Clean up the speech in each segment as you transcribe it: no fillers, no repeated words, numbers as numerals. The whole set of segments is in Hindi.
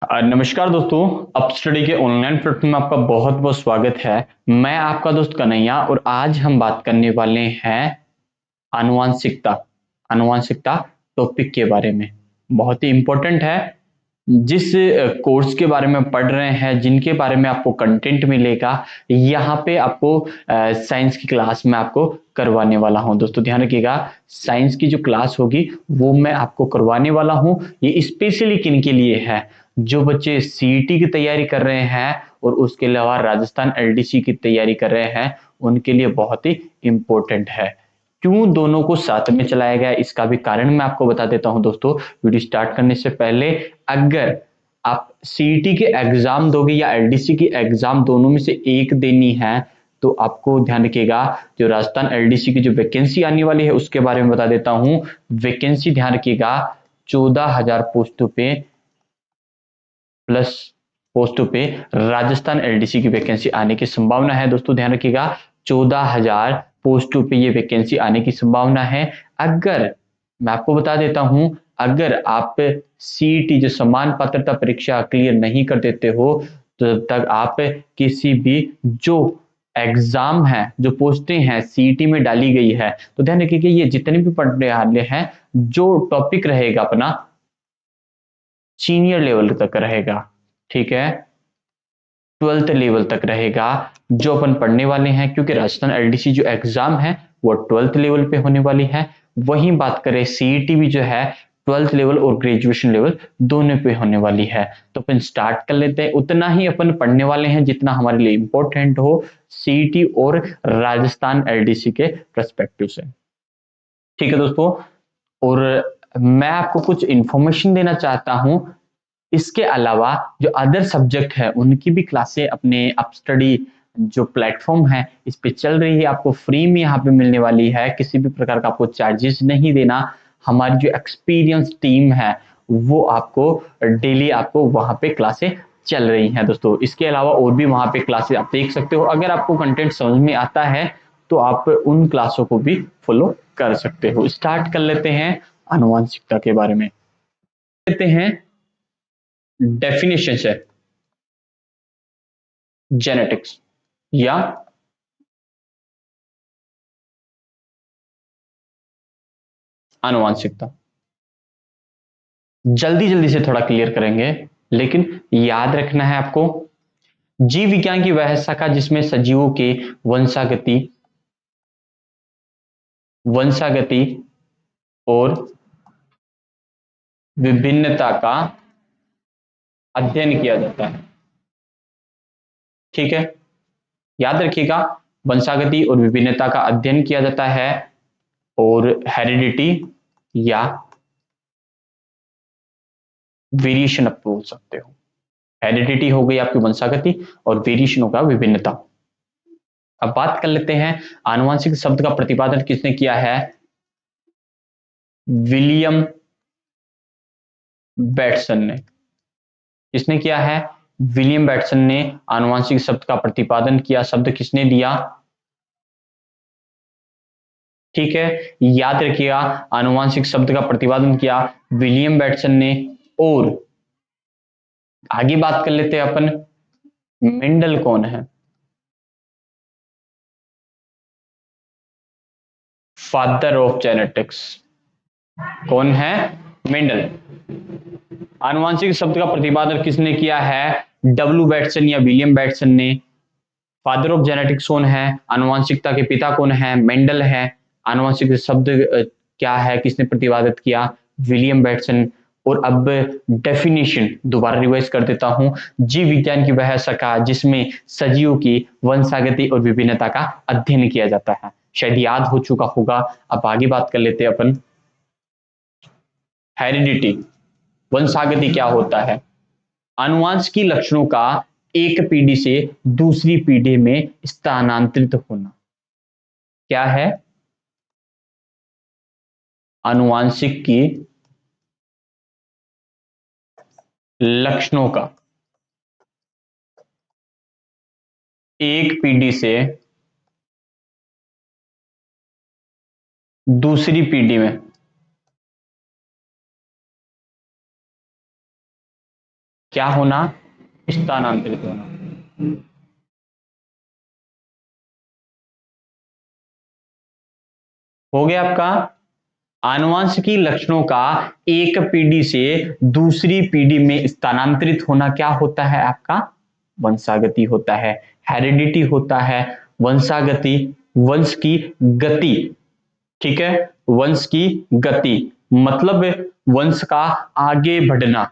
नमस्कार दोस्तों। अप स्टडी के ऑनलाइन प्लेटफॉर्म में आपका बहुत बहुत स्वागत है। मैं आपका दोस्त कन्हैया और आज हम बात करने वाले हैं आनुवांशिकता आनुवांशिकता टॉपिक के बारे में। बहुत ही इंपॉर्टेंट है। जिस कोर्स के बारे में पढ़ रहे हैं, जिनके बारे में आपको कंटेंट मिलेगा, यहाँ पे आपको साइंस की क्लास में आपको करवाने वाला हूँ। दोस्तों ध्यान रखिएगा, साइंस की जो क्लास होगी वो मैं आपको करवाने वाला हूँ। ये स्पेशली किन के लिए है? जो बच्चे सीईटी की तैयारी कर रहे हैं और उसके अलावा राजस्थान एलडीसी की तैयारी कर रहे हैं, उनके लिए बहुत ही इंपॉर्टेंट है। क्यों दोनों को साथ में चलाया गया, इसका भी कारण मैं आपको बता देता हूं। दोस्तों वीडियो स्टार्ट करने से पहले, अगर आप सीईटी के एग्जाम दोगे या एलडीसी की एग्जाम, दोनों में से एक देनी है, तो आपको ध्यान रखिएगा, जो राजस्थान एलडीसी की जो वैकेंसी आने वाली है उसके बारे में बता देता हूं। वैकेंसी ध्यान रखिएगा, 14,000 पोस्टों पे प्लस पोस्टों पे राजस्थान एलडीसी की वैकेंसी आने की संभावना है। दोस्तों ध्यान रखिएगा, 14,000 पोस्टों पे ये वैकेंसी आने की संभावना है। अगर मैं आपको बता देता हूं, अगर आप सीईटी जो समान पात्रता परीक्षा क्लियर नहीं कर देते हो, तो तब तक आप किसी भी जो एग्जाम है, जो पोस्टें हैं सीईटी में डाली गई है, तो ध्यान रखिए कि ये जितने भी पढ़ने वाले हैं, जो टॉपिक रहेगा अपना सीनियर लेवल तक रहेगा, ठीक है, 12th लेवल तक रहेगा जो अपन पढ़ने वाले हैं। क्योंकि राजस्थान एलडीसी जो एग्जाम है वो 12th लेवल पे होने वाली है। वहीं बात करें सीईटी भी जो है 12th लेवल और ग्रेजुएशन लेवल दोनों पे होने वाली है। तो अपन स्टार्ट कर लेते हैं। उतना ही अपन पढ़ने वाले हैं जितना हमारे लिए इंपॉर्टेंट हो सीईटी और राजस्थान एलडीसी के परस्पेक्टिव से। ठीक है दोस्तों, और मैं आपको कुछ इंफॉर्मेशन देना चाहता हूं। इसके अलावा जो अदर सब्जेक्ट है उनकी भी क्लासें अपने अप स्टडी जो प्लेटफॉर्म है इस पे चल रही है। आपको फ्री में यहाँ पे मिलने वाली है, किसी भी प्रकार का आपको चार्जेस नहीं देना। हमारी जो एक्सपीरियंस टीम है वो आपको डेली आपको वहां पे क्लासें चल रही हैं। दोस्तों इसके अलावा और भी वहां पे क्लासेस आप देख सकते हो। अगर आपको कंटेंट समझ में आता है तो आप उन क्लासों को भी फॉलो कर सकते हो। स्टार्ट कर लेते हैं आनुवंशिकता के बारे में। लेते हैं डेफिनेशन है जेनेटिक्स या आनुवंशिकता। जल्दी जल्दी से थोड़ा क्लियर करेंगे, लेकिन याद रखना है आपको। जीव विज्ञान की वह शाखा जिसमें सजीवों के वंशागति वंशागति और विभिन्नता का अध्ययन किया जाता है। ठीक है, याद रखिएगा, वंशागति और विभिन्नता का अध्ययन किया जाता है। और हेरिडिटी या वेरिएशन आप बोल सकते हो। हेरिडिटी हो गई आपकी वंशागति और वेरिएशन होगा विभिन्नता। अब बात कर लेते हैं आनुवंशिक शब्द का प्रतिपादन किसने किया है। विलियम बैटसन ने। किसने किया है? विलियम बैटसन ने आनुवंशिक शब्द का प्रतिपादन किया। शब्द किसने दिया? ठीक है, याद रखिएगा, आनुवंशिक शब्द का प्रतिपादन किया विलियम बैटसन ने। और आगे बात कर लेते हैं अपन, मेंडल कौन है? फादर ऑफ जेनेटिक्स कौन है? मेंडल। आनुवंशिक शब्द का प्रतिपादन किसने किया है? डब्ल्यू बैटसन या विलियम बैटसन ने। फादर ऑफ जेनेटिक्स कौन है? आनुवंशिकता के पिता कौन है? मेंडल है। आनुवंशिक शब्द क्या है, किसने प्रतिपादित किया? William Bateson. और अब डेफिनेशन दोबारा रिवाइज कर देता हूं। जीव विज्ञान की वह शाखा जिसमें सजीवों की वंशागति और विभिन्नता का अध्ययन किया जाता है। शायद याद हो चुका होगा। अब आगे बात कर लेते हैं अपन, हेरिडिटी, वंशागति क्या होता है? आनुवंशिक लक्षणों का एक पीढ़ी से दूसरी पीढ़ी में स्थानांतरित होना। क्या है? आनुवंशिक की लक्षणों का एक पीढ़ी से दूसरी पीढ़ी में क्या होना? स्थानांतरित होना। हो गया आपका। आनुवंशिकी लक्षणों का एक पीढ़ी से दूसरी पीढ़ी में स्थानांतरित होना क्या होता है आपका? वंशागति होता है, हेरिडिटी होता है, वंशागति, वंश की गति। ठीक है, वंश की गति मतलब वंश का आगे बढ़ना।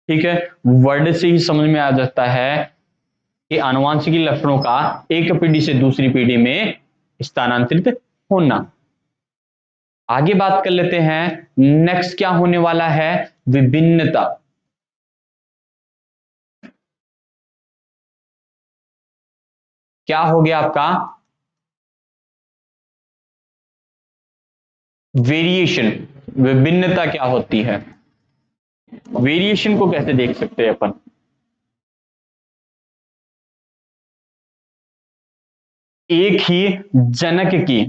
ठीक है, वर्ड से ही समझ में आ जाता है कि आनुवंशिकी लक्षणों का एक पीढ़ी से दूसरी पीढ़ी में स्थानांतरित होना। आगे बात कर लेते हैं, नेक्स्ट क्या होने वाला है? विभिन्नता। क्या हो गया आपका? वेरिएशन। विभिन्नता क्या होती है? वेरिएशन को कैसे देख सकते हैं अपन? एक ही जनक की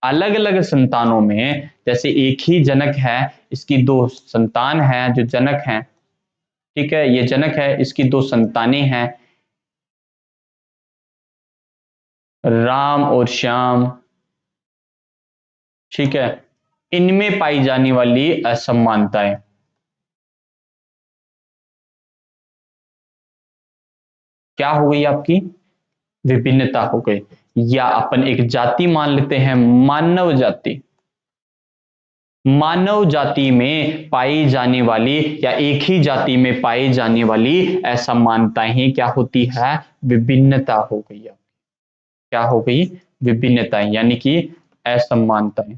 अलग अलग संतानों में, जैसे एक ही जनक है, इसकी दो संतान है जो जनक हैं। ठीक है, ये जनक है, इसकी दो संतानें हैं, राम और श्याम। ठीक है, इनमें पाई जाने वाली असमानताएं क्या हो गई आपकी? विभिन्नता हो गई। या अपन एक जाति मान लेते हैं, मानव जाति। मानव जाति में पाई जाने वाली या एक ही जाति में पाई जाने वाली असमानताएं ही क्या होती है? विभिन्नता हो गई। क्या हो गई? विभिन्नताएं, यानी कि असमानताएं।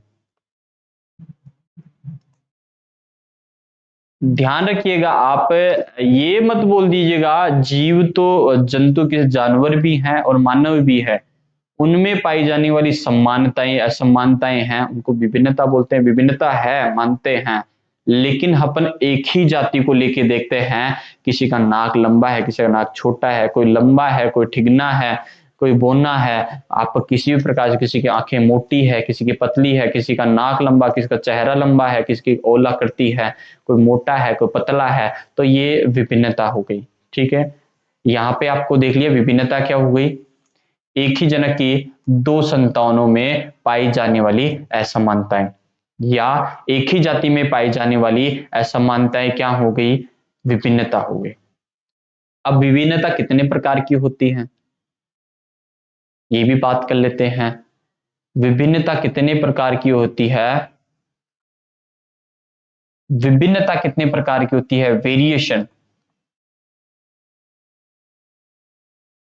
ध्यान रखिएगा आप, ये मत बोल दीजिएगा जीव तो जंतु के जानवर भी हैं और मानव भी है, उनमें पाई जाने वाली समानताएं असमानताएं हैं उनको विभिन्नता बोलते हैं। विभिन्नता है मानते हैं, लेकिन अपन एक ही जाति को लेके देखते हैं, किसी का नाक लंबा है, किसी का नाक छोटा है, कोई लंबा है, कोई ठिगना है, कोई बोना है। आप किसी भी प्रकार से, किसी की आंखें मोटी है, किसी की पतली है, किसी का नाक लंबा, किसी का चेहरा लंबा है, किसी की ओला करती है, कोई मोटा है, कोई पतला है, तो ये विभिन्नता हो गई। ठीक है, यहाँ पे आपको देख लिया विभिन्नता क्या हो गई? एक ही जनक की दो संतानों में पाई जाने वाली असमानताएं, या एक ही जाति में पाई जाने वाली असमानताएं क्या हो गई? विभिन्नता हो गई। अब विभिन्नता कितने प्रकार की होती है, ये भी बात कर लेते हैं। विभिन्नता कितने प्रकार की होती है? विभिन्नता कितने प्रकार की होती है? वेरिएशन।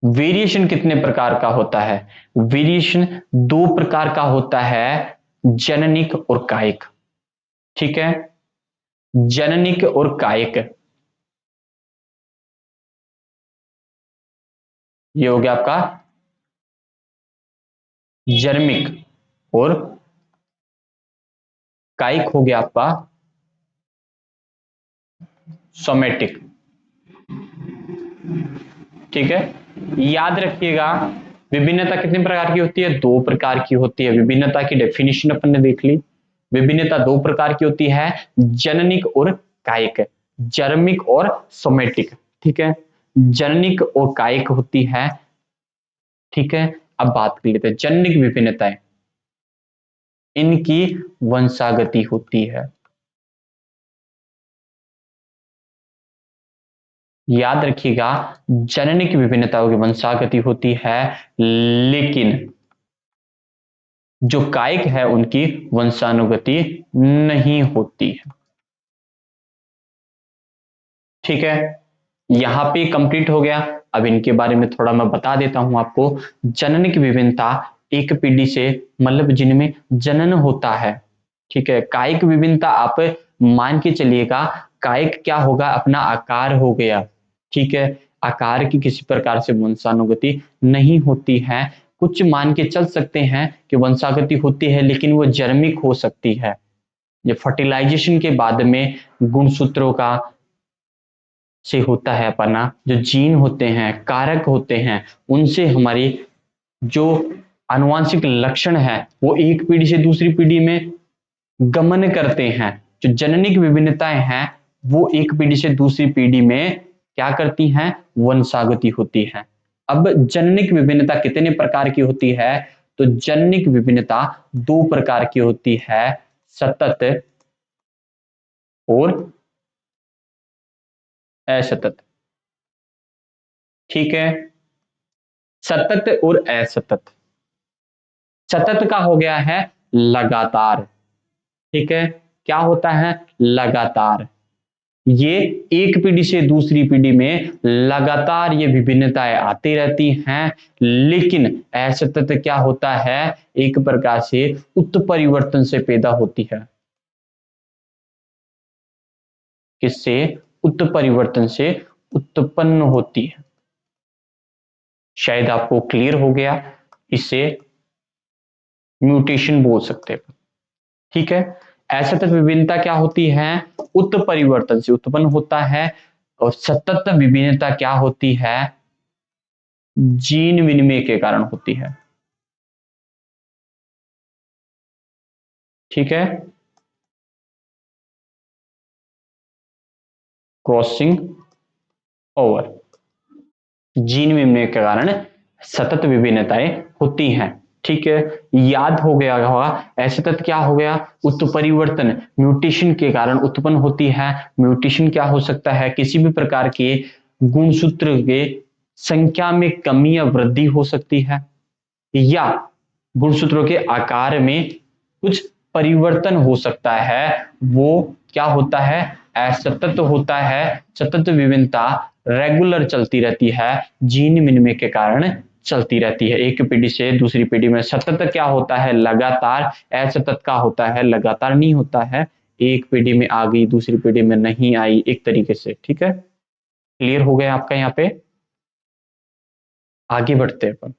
वेरिएशन कितने प्रकार का होता है? वेरिएशन दो प्रकार का होता है, जननिक और कायिक। ठीक है, जननिक और कायिक, ये हो गया आपका जर्मिक, और कायिक हो गया आपका सोमेटिक। ठीक है, याद रखिएगा विभिन्नता कितने प्रकार की होती है? दो प्रकार की होती है। विभिन्नता की डेफिनेशन अपन ने देख ली। विभिन्नता दो प्रकार की होती है, जननिक और कायिक, जर्मिक और सोमेटिक। ठीक है, जननिक और कायिक होती है। ठीक है, अब बात कर लेते हैं जननिक विभिन्नताएं, इनकी वंशागति होती है। याद रखिएगा जननिक विभिन्नताओं की वंशागति होती है, लेकिन जो कायिक है उनकी वंशानुगति नहीं होती है। ठीक है, यहां पे कंप्लीट हो गया। अब इनके बारे में थोड़ा मैं बता देता हूं आपको। जननिक विभिन्नता एक पीढ़ी से, मतलब जिनमें जनन होता है। ठीक है, कायिक विभिन्नता आप मान के चलिएगा, कायिक क्या होगा? अपना आकार हो गया। ठीक है, आकार की किसी प्रकार से वंशानुगति नहीं होती है। कुछ मान के चल सकते हैं कि वंशागति होती है, लेकिन वो जर्मिक हो सकती है। ये फर्टिलाइजेशन के बाद में गुणसूत्रों का से होता है अपना, जो जीन होते हैं, कारक होते हैं, उनसे हमारी जो आनुवांशिक लक्षण है वो एक पीढ़ी से दूसरी पीढ़ी में गमन करते हैं। जो जननिक विभिन्नताएं हैं वो एक पीढ़ी से दूसरी पीढ़ी में क्या करती हैं, वंशागति होती है। अब जननिक विभिन्नता कितने प्रकार की होती है, तो जननिक विभिन्नता दो प्रकार की होती है, सतत और असतत। ठीक है, सतत और असतत। सतत का हो गया है लगातार, ठीक है, क्या होता है, लगातार। ये एक पीढ़ी से दूसरी पीढ़ी में लगातार ये विभिन्नताएं आती रहती हैं, लेकिन असतत क्या होता है, एक प्रकार से उत्परिवर्तन से पैदा होती है। किससे, उत्परिवर्तन से उत्पन्न होती है। शायद आपको क्लियर हो गया, इसे म्यूटेशन बोल सकते हैं। ठीक है, असतत विभिन्नता क्या होती है, उत्परिवर्तन से उत्पन्न होता है, और सतत विभिन्नता क्या होती है, जीन विनिमय के कारण होती है। ठीक है, क्रॉसिंग ओवर, जीन विनिमय के कारण सतत विभिन्नताएं होती हैं। ठीक है, याद हो गया होगा, असतत क्या हो गया, उत्परिवर्तन, म्यूटेशन के कारण उत्पन्न होती है। म्यूटेशन क्या हो सकता है, किसी भी प्रकार के गुणसूत्र के संख्या में कमी या वृद्धि हो सकती है, या गुणसूत्रों के आकार में कुछ परिवर्तन हो सकता है, वो क्या होता है, असतत होता है। सतत विभिन्नता रेगुलर चलती रहती है, जीन विनिमय के कारण चलती रहती है, एक पीढ़ी से दूसरी पीढ़ी में। सतत क्या होता है, लगातार। असतत का होता है लगातार नहीं होता है, एक पीढ़ी में आ गई दूसरी पीढ़ी में नहीं आई, एक तरीके से। ठीक है, क्लियर हो गया आपका, यहाँ पे आगे बढ़ते हैं।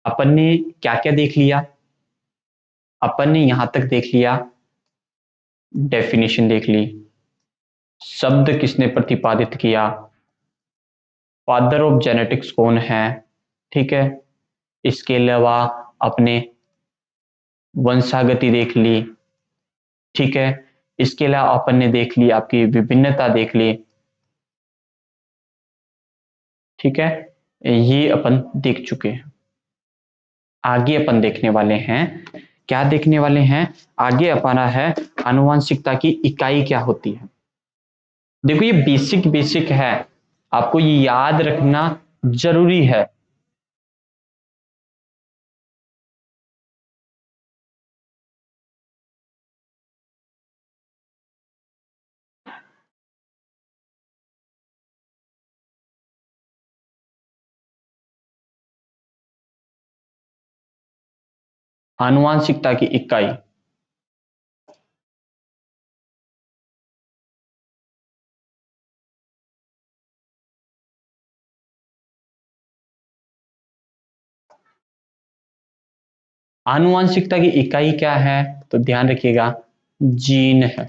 अपन ने क्या क्या देख लिया, अपन ने यहां तक देख लिया, डेफिनेशन देख ली, शब्द किसने प्रतिपादित किया, फादर ऑफ जेनेटिक्स कौन है, ठीक है, इसके अलावा अपने वंशागति देख ली। ठीक है, इसके अलावा अपन ने देख ली आपकी विभिन्नता देख ली। ठीक है, ये अपन देख चुके हैं। आगे अपन देखने वाले हैं, क्या देखने वाले हैं, आगे अपना है आनुवंशिकता की इकाई क्या होती है। देखो ये बेसिक बेसिक है, आपको ये याद रखना जरूरी है। आनुवंशिकता की इकाई, आनुवंशिकता की इकाई क्या है, तो ध्यान रखिएगा, जीन है।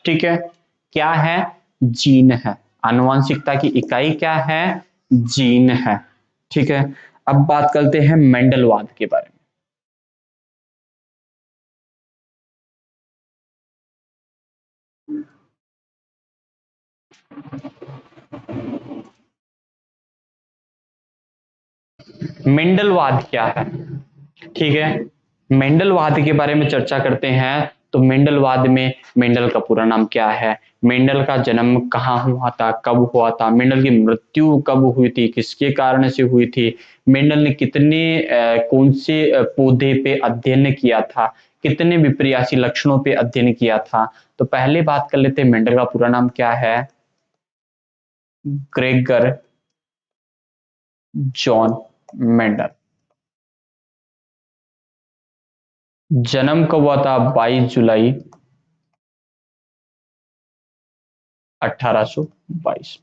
ठीक है, क्या है, जीन है। आनुवंशिकता की इकाई क्या है, जीन है। ठीक है, अब बात करते हैं मेंडलवाद के बारे में। मेंडलवाद क्या है, ठीक है, मेंडलवाद के बारे में चर्चा करते हैं। तो मेंडलवाद में मेंडल का पूरा नाम क्या है, मेंडल का जन्म कहाँ हुआ था, कब हुआ था, मेंडल की मृत्यु कब हुई थी, किसके कारण से हुई थी, मेंडल ने कितने कौन से पौधे पे अध्ययन किया था, कितने विपर्यासी लक्षणों पे अध्ययन किया था। तो पहले बात कर लेते हैं, मेंडल का पूरा नाम क्या है, ग्रेगर जॉन मेंडल। जन्म कब हुआ था, 22 जुलाई 1822।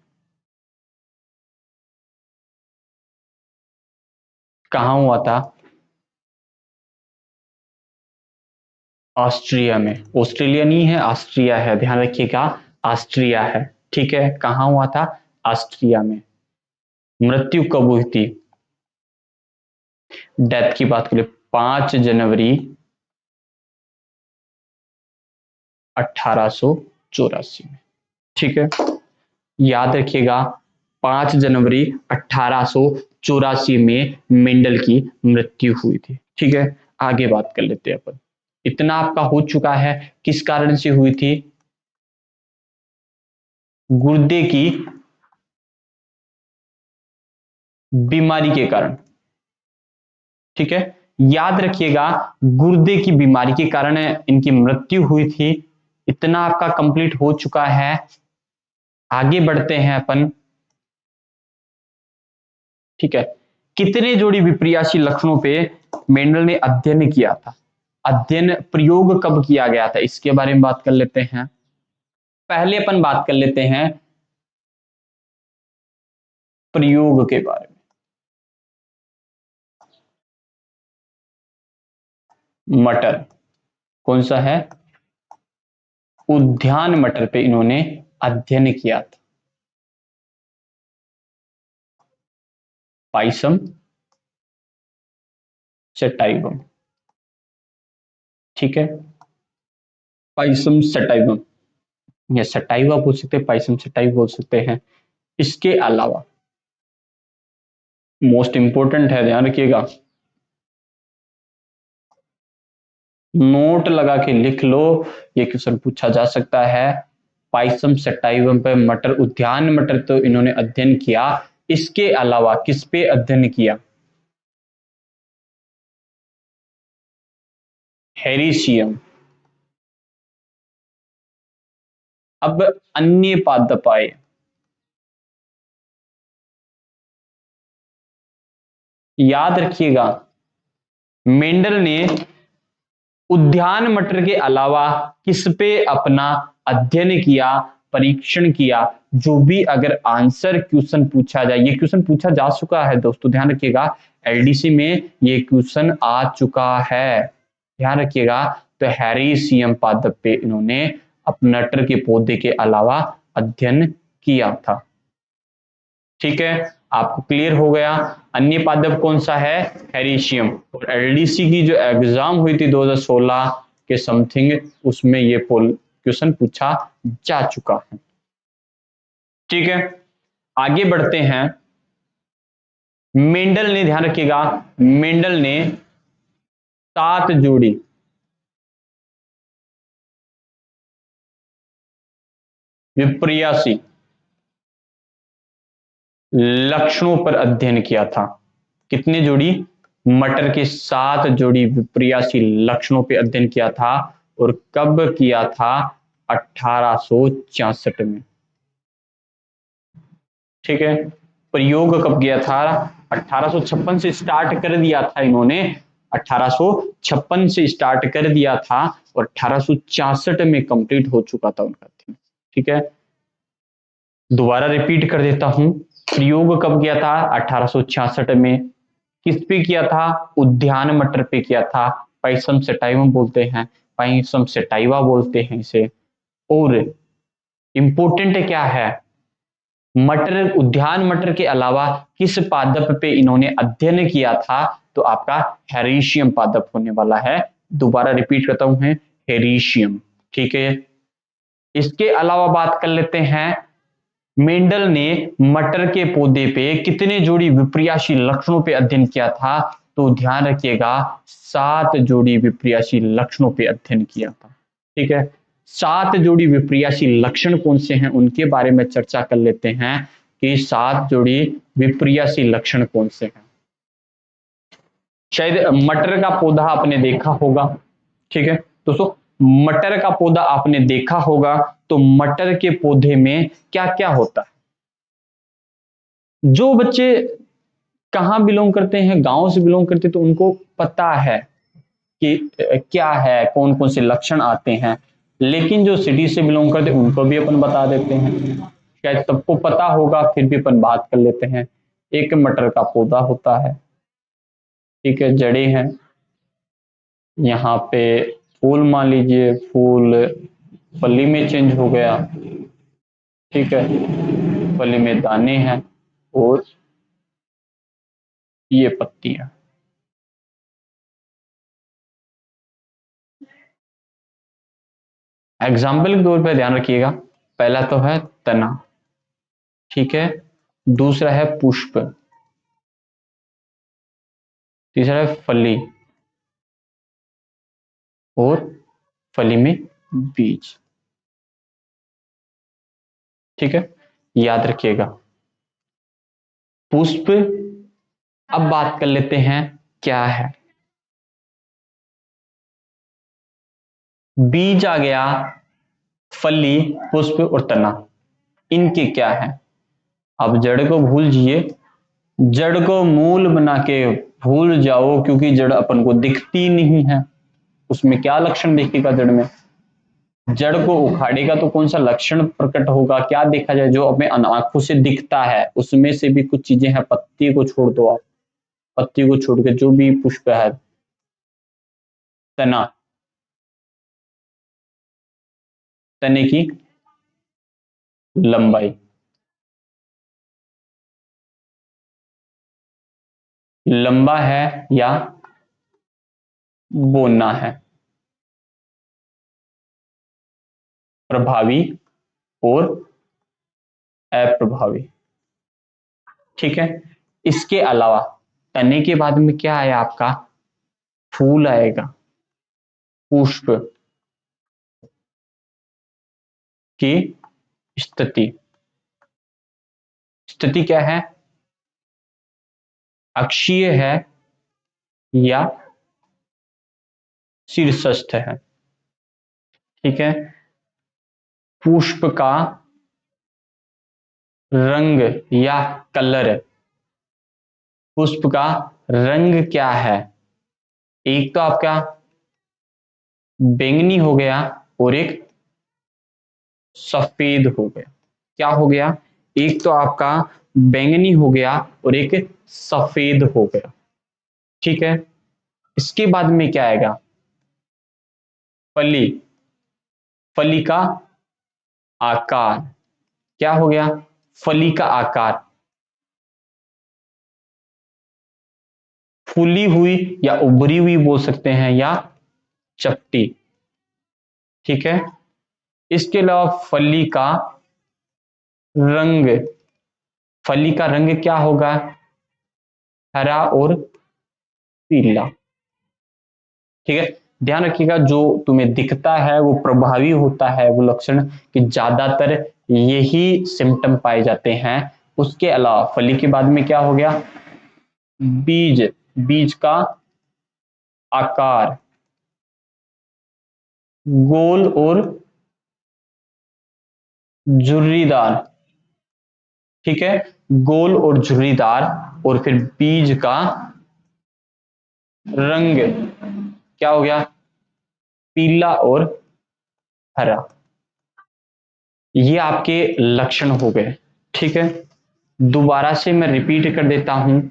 कहाँ हुआ था, ऑस्ट्रिया में। ऑस्ट्रेलिया नहीं है, ऑस्ट्रिया है, ध्यान रखिएगा, ऑस्ट्रिया है। ठीक है, कहाँ हुआ था, ऑस्ट्रिया में। मृत्यु कब हुई थी, डेथ की बात करें, 5 जनवरी 1884 में। ठीक है, याद रखिएगा 5 जनवरी 1884 में मेंडल की मृत्यु हुई थी। ठीक है, आगे बात कर लेते हैं अपन। इतना आपका हो चुका है, किस कारण से हुई थी? गुर्दे की बीमारी के कारण। ठीक है, याद रखिएगा गुर्दे की बीमारी के कारण इनकी मृत्यु हुई थी। इतना आपका कंप्लीट हो चुका है, आगे बढ़ते हैं अपन। ठीक है, कितने जोड़ी विपर्यासी लक्षणों पे मेंडल ने अध्ययन किया था? अध्ययन प्रयोग कब किया गया था, इसके बारे में बात कर लेते हैं। पहले अपन बात कर लेते हैं प्रयोग के बारे में। मटर कौन सा है? उद्यान मटर पे इन्होंने अध्ययन किया था। Pisum sativum. ठीक है, पाइसम सटाइवम या सटाइवा बोल सकते हैं, पाइसम सटाइव बोल सकते हैं। इसके अलावा मोस्ट इंपोर्टेंट है, ध्यान रखिएगा, नोट लगा के लिख लो, ये क्वेश्चन पूछा जा सकता है। पाइसम सटाइवम पे मटर, उद्यान मटर तो इन्होंने अध्ययन किया, इसके अलावा किस पे अध्ययन किया? हेरिशियम। अब अन्य पादप आए। याद रखिएगा मेंडल ने उद्यान मटर के अलावा किस पे अपना अध्ययन किया, परीक्षण किया? जो भी अगर आंसर क्वेश्चन पूछा जाए, ये क्वेश्चन पूछा जा चुका है दोस्तों, ध्यान रखिएगा एलडीसी में ये क्वेश्चन आ चुका है, ध्यान रखिएगा। तो हैरीसियम पादप पे इन्होंने अपने मटर के पौधे के अलावा अध्ययन किया था। ठीक है, आपको क्लियर हो गया। अन्य पादप कौन सा है? हैरीशियम। और एलडीसी की जो एग्जाम हुई थी 2016 के समथिंग, उसमें ये क्वेश्चन पूछा जा चुका है। ठीक है, आगे बढ़ते हैं। मेंडल ने, ध्यान रखिएगा, मेंडल ने 7 जोड़ी विपर्यासी लक्षणों पर अध्ययन किया था। कितने जोड़ी? मटर के 7 जोड़ी विपर्यासी लक्षणों पर अध्ययन किया था। और कब किया था? 1866 में। ठीक है, प्रयोग कब किया था? 1856 से स्टार्ट कर दिया था इन्होंने, 1856 से स्टार्ट कर दिया था और 1866 में कंप्लीट हो चुका था उनका। ठीक है, दोबारा रिपीट कर देता हूं, प्रयोग कब किया था? 1866 में। किस पे किया था? उद्यान मटर पे किया था। पाइसम सेटाइवम बोलते हैं, पाइसम सेटाइवा बोलते हैं इसे। और इंपोर्टेंट क्या है, मटर, उद्यान मटर के अलावा किस पादप पे इन्होंने अध्ययन किया था? तो आपका हेरिशियम पादप होने वाला है। दोबारा रिपीट करता हूं, है हेरिशियम। ठीक है, इसके अलावा बात कर लेते हैं, मेंडल ने मटर के पौधे पे कितने जोड़ी विपर्यासी लक्षणों पे अध्ययन किया था? तो ध्यान रखिएगा 7 जोड़ी विपर्यासी लक्षणों पे अध्ययन किया था। ठीक है, 7 जोड़ी विपर्यासी लक्षण कौन से हैं उनके बारे में चर्चा कर लेते हैं कि 7 जोड़ी विपर्यासी लक्षण कौन से हैं। शायद मटर का पौधा आपने देखा होगा। ठीक है दोस्तों, मटर का पौधा आपने देखा होगा, तो मटर के पौधे में क्या क्या होता है? जो बच्चे कहाँ बिलोंग करते हैं, गांव से बिलोंग करते हैं, तो उनको पता है कि क्या है, कौन कौन से लक्षण आते हैं। लेकिन जो सिटी से बिलोंग करते हैं उनको भी अपन बता देते हैं, शायद सबको पता होगा, फिर भी अपन बात कर लेते हैं। एक मटर का पौधा होता है, ठीक है, जड़ें हैं, यहाँ पे फूल, मान लीजिए फूल फली में चेंज हो गया। ठीक है, फली में दाने हैं और ये पत्तियां। एग्जाम्पल के तौर पर ध्यान रखिएगा, पहला तो है तना, ठीक है, दूसरा है पुष्प, तीसरा है फली, और फली में बीज। ठीक है, याद रखिएगा। पुष्प, अब बात कर लेते हैं क्या है। बीज आ गया, फली, पुष्प और तना, इनके क्या है। अब जड़ को भूल जाइए, जड़ को मूल बना के भूल जाओ, क्योंकि जड़ अपन को दिखती नहीं है, उसमें क्या लक्षण दिखेगा जड़ में। जड़ को उखाड़ेगा तो कौन सा लक्षण प्रकट होगा, क्या देखा जाए जो अपने आंखों से दिखता है। उसमें से भी कुछ चीजें हैं, पत्ती को छोड़ दो आप, पत्ती को छोड़ के जो भी पुष्प है, तना, तने की लंबाई, लंबा है या बोना है, प्रभावी और अप्रभावी। ठीक है, इसके अलावा तने के बाद में क्या आया आपका, फूल आएगा, पुष्प की स्थिति, स्थिति क्या है, अक्षीय है या शीर्षस्थ है। ठीक है, पुष्प का रंग या कलर, पुष्प का रंग क्या है, एक तो आपका बैंगनी हो गया और एक सफेद हो गया। क्या हो गया, एक तो आपका बैंगनी हो गया और एक सफेद हो गया। ठीक है, इसके बाद में क्या आएगा, फली, फली का आकार, क्या हो गया, फली का आकार, फूली हुई या उभरी हुई बोल सकते हैं, या चपटी। ठीक है, इसके अलावा फली का रंग, फली का रंग क्या होगा, हरा और पीला। ठीक है, ध्यान रखिएगा, जो तुम्हें दिखता है वो प्रभावी होता है, वो लक्षण कि ज्यादातर यही सिम्टम पाए जाते हैं। उसके अलावा फली के बाद में क्या हो गया, बीज, बीज का आकार गोल और झुर्रीदार। ठीक है, गोल और झुर्रीदार, और फिर बीज का रंग क्या हो गया, पीला और हरा। ये आपके लक्षण हो गए। ठीक है, दोबारा से मैं रिपीट कर देता हूं।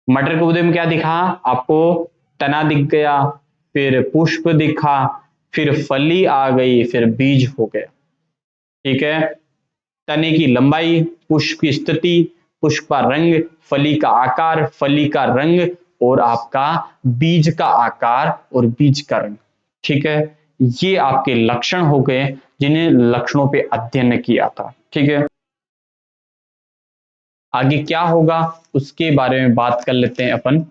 मटर के पौधे में क्या दिखा आपको, तना दिख गया, फिर पुष्प दिखा, फिर फली आ गई, फिर बीज हो गया। ठीक है, तने की लंबाई, पुष्प की स्थिति, पुष्प का रंग, फली का आकार, फली का रंग, और आपका बीज का आकार और बीज का रंग। ठीक है, ये आपके लक्षण हो गए जिन्हें लक्षणों पे अध्ययन किया था। ठीक है, आगे क्या होगा उसके बारे में बात कर लेते हैं अपन।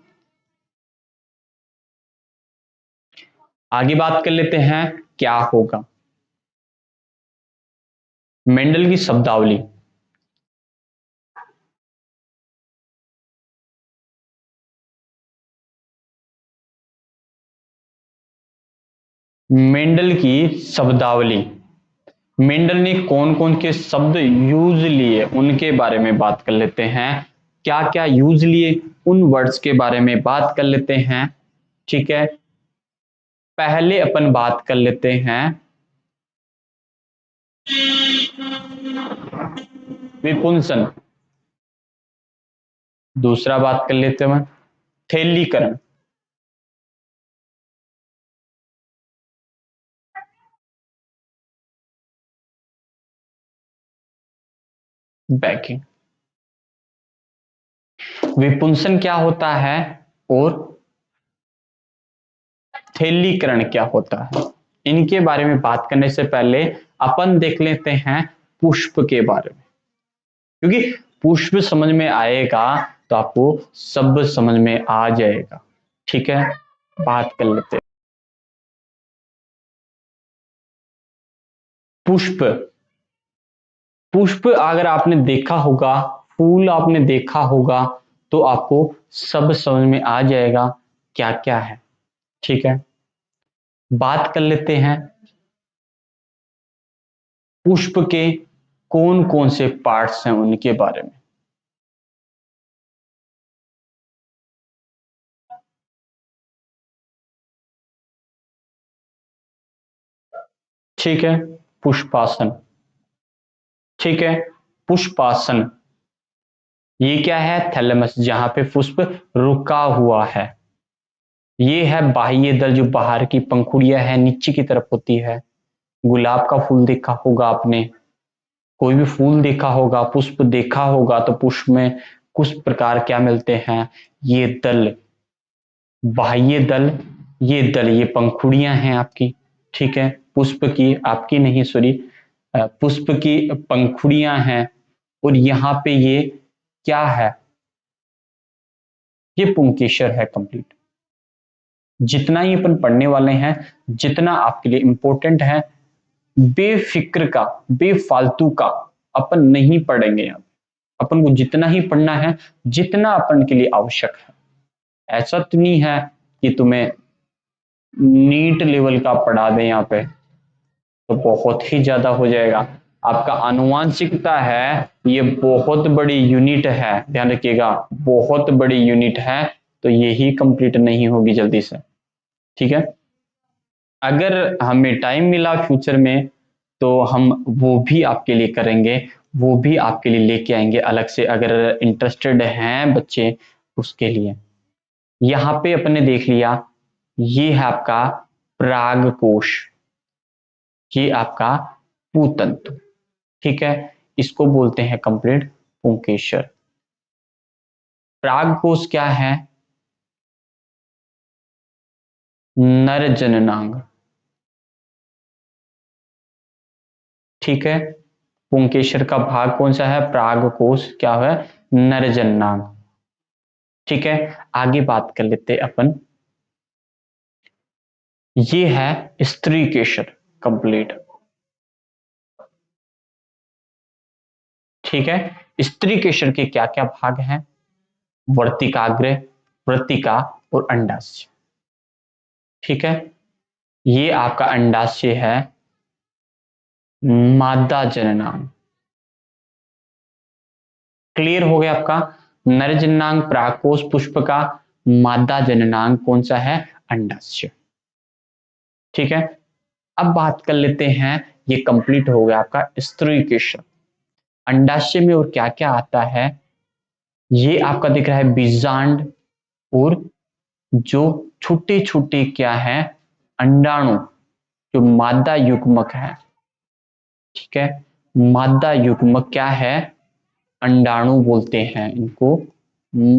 आगे बात कर लेते हैं क्या होगा, मेंडल की शब्दावली। मेंडल की शब्दावली, मेंडल ने कौन कौन के शब्द यूज लिए उनके बारे में बात कर लेते हैं। क्या क्या यूज लिए उन वर्ड्स के बारे में बात कर लेते हैं। ठीक है, पहले अपन बात कर लेते हैं विपुंसन, दूसरा बात कर लेते हैं थैलीकरण, बैकिंग। विपुंसन क्या होता है और थैलीकरण क्या होता है। इनके बारे में बात करने से पहले अपन देख लेते हैं पुष्प के बारे में, क्योंकि पुष्प समझ में आएगा तो आपको सब समझ में आ जाएगा। ठीक है, बात कर लेते हैं। पुष्प, पुष्प अगर आपने देखा होगा, फूल आपने देखा होगा, तो आपको सब समझ में आ जाएगा क्या क्या है। ठीक है, बात कर लेते हैं पुष्प के कौन कौन से पार्ट्स हैं उनके बारे में। ठीक है, पुष्पासन। ठीक है, पुष्पासन, ये क्या है, थैलेमस, जहां पे पुष्प रुका हुआ है। ये है बाह्य दल, जो बाहर की पंखुड़ियां है नीचे की तरफ होती है। गुलाब का फूल देखा होगा आपने, कोई भी फूल देखा होगा, पुष्प देखा होगा, तो पुष्प में कुछ प्रकार क्या मिलते हैं, ये दल, बाह्य दल, ये दल, ये पंखुड़ियां हैं आपकी। ठीक है, पुष्प की, आपकी नहीं सॉरी, पुष्प की पंखुड़ियां हैं, और यहाँ पे ये क्या है, ये पुंकेसर है कंप्लीट। जितना ही अपन पढ़ने वाले हैं, जितना आपके लिए इंपॉर्टेंट है, बेफिक्र का, बेफालतू का अपन नहीं पढ़ेंगे। यहाँ अपन को जितना ही पढ़ना है, जितना अपन के लिए आवश्यक है। ऐसा तो नहीं है कि तुम्हें नीट लेवल का पढ़ा दें यहाँ पे, तो बहुत ही ज्यादा हो जाएगा। आपका आनुवांशिकता है, ये बहुत बड़ी यूनिट है, ध्यान रखिएगा, बहुत बड़ी यूनिट है, तो यही कंप्लीट नहीं होगी जल्दी से। ठीक है, अगर हमें टाइम मिला फ्यूचर में तो हम वो भी आपके लिए करेंगे, वो भी आपके लिए लेके आएंगे अलग से, अगर इंटरेस्टेड हैं बच्चे उसके लिए। यहाँ पे अपने देख लिया, ये है आपका पराग कोश, ये आपका पूतंतु। ठीक है, इसको बोलते हैं कंप्लीट पुंकेसर। पराग कोश क्या है, नर जननांग। ठीक है, पुंकेसर का भाग कौन सा है, पराग कोश क्या है, नर जननांग। ठीक है, आगे बात कर लेते अपन, ये है स्त्री केसर कंप्लीट। ठीक है, स्त्री केसर के क्या क्या भाग हैं, वर्तिकाग्र, वृत्तिका और अंडाशय। ठीक है, ये आपका अंडाशय है, मादा जननांग। क्लियर हो गया आपका, नर जननांग परागकोश पुष्प का, मादा जननांग कौन सा है, अंडाशय। ठीक है, अब बात कर लेते हैं, ये कंप्लीट हो गया आपका स्त्री केसर। अंडाशय में और क्या क्या आता है, ये आपका दिख रहा है बीजांड, और जो छोटे छोटे क्या है, अंडाणु, जो मादा युग्मक है। ठीक है, मादा युग्मक क्या है, अंडाणु बोलते हैं इनको,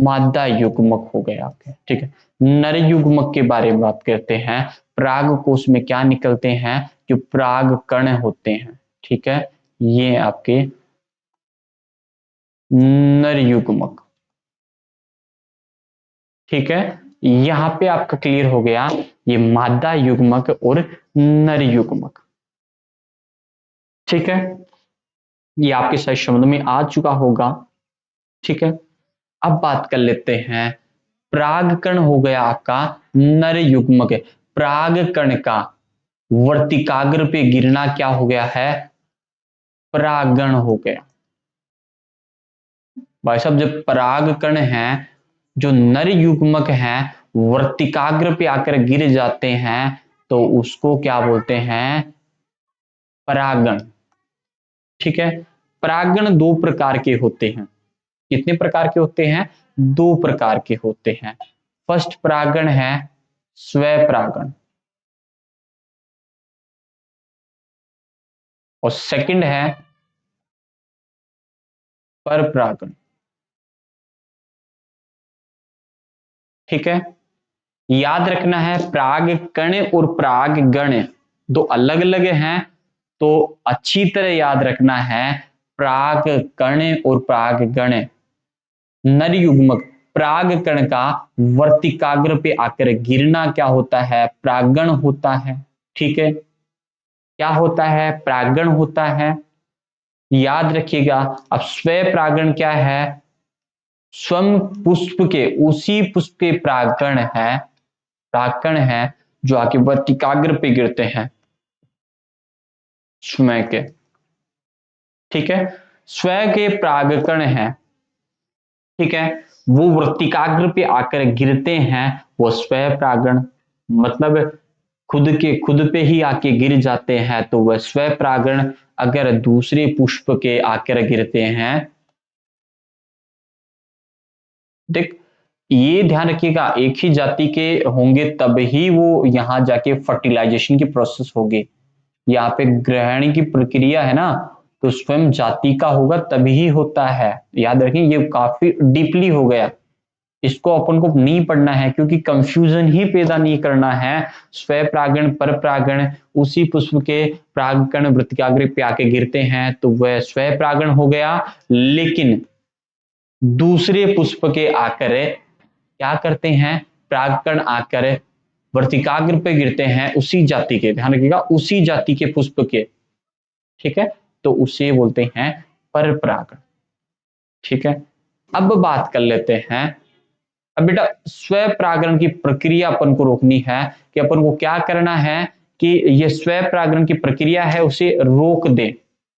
मादा युग्मक हो गए आपके। ठीक है, नर युग्मक के बारे में बात करते हैं, पराग कोश में क्या निकलते हैं, जो पराग कण होते हैं। ठीक है, ये आपके नर युग्मक। ठीक है, यहां पे आपका क्लियर हो गया, ये मादा युग्मक और नर युग्मक। ठीक है, ये आपके शायद शब्द में आ चुका होगा। ठीक है, अब बात कर लेते हैं, परागकण हो गया आपका नर युग्मक, परागकण का वर्तिकाग्र पे गिरना क्या हो गया है, परागण हो गया। भाई साहब, जब परागकण है, जो नर युग्मक है, वर्तिकाग्र पे आकर गिर जाते हैं, तो उसको क्या बोलते हैं, परागण। ठीक है, परागण दो प्रकार के होते हैं। कितने प्रकार के होते हैं, दो प्रकार के होते हैं। फर्स्ट परागण है स्वयं परागण, और सेकंड है पर परागण। ठीक है, याद रखना है, पराग कण और पराग गण दो अलग अलग हैं, तो अच्छी तरह याद रखना है, प्राग कण और प्रागगण। नर युग्मक प्राग कण का वर्तिकाग्र पे आकर गिरना क्या होता है? प्रागगण होता है। ठीक है, क्या होता है? प्रागगण होता है, याद रखिएगा। अब स्वयं प्रागण क्या है? स्वयं पुष्प के, उसी पुष्प के प्रागण है, प्रागकण है जो आके वर्तिकाग्र पे गिरते हैं स्वयं के। ठीक है, स्वयं के प्रागकण है, ठीक है, वो वर्तिकाग्र पे आकर गिरते हैं, वो स्वयं प्रागण, मतलब खुद पे ही आके गिर जाते हैं तो वह स्वयं प्रागण। अगर दूसरे पुष्प के आकर गिरते हैं, देख ये ध्यान रखिएगा, एक ही जाति के होंगे तब ही वो यहां जाके फर्टिलाइजेशन की प्रोसेस होगी। यहाँ पे ग्रहण की प्रक्रिया है ना, तो स्वयं जाति का होगा तभी होता है। याद रखें, ये काफी डीपली हो गया, इसको अपन को नहीं पढ़ना है क्योंकि कंफ्यूजन ही पैदा नहीं करना है। स्वयं प्रागण पर प्रागण, उसी पुष्प के प्रागकण वृत्तिकाग्र पे आके गिरते हैं तो वह स्वयं प्रागण हो गया। लेकिन दूसरे पुष्प के आकर क्या करते हैं? प्रागकण आकर वर्तिकाग्र पे गिरते हैं, उसी जाति के, ध्यान रखिएगा, उसी जाति के पुष्प के। ठीक है, तो उसे बोलते हैं पर परागण। ठीक है, अब बात कर लेते हैं। अब बेटा स्वयं परागण की प्रक्रिया अपन को रोकनी है कि अपन को क्या करना है कि ये स्वयं परागण की प्रक्रिया है उसे रोक दे।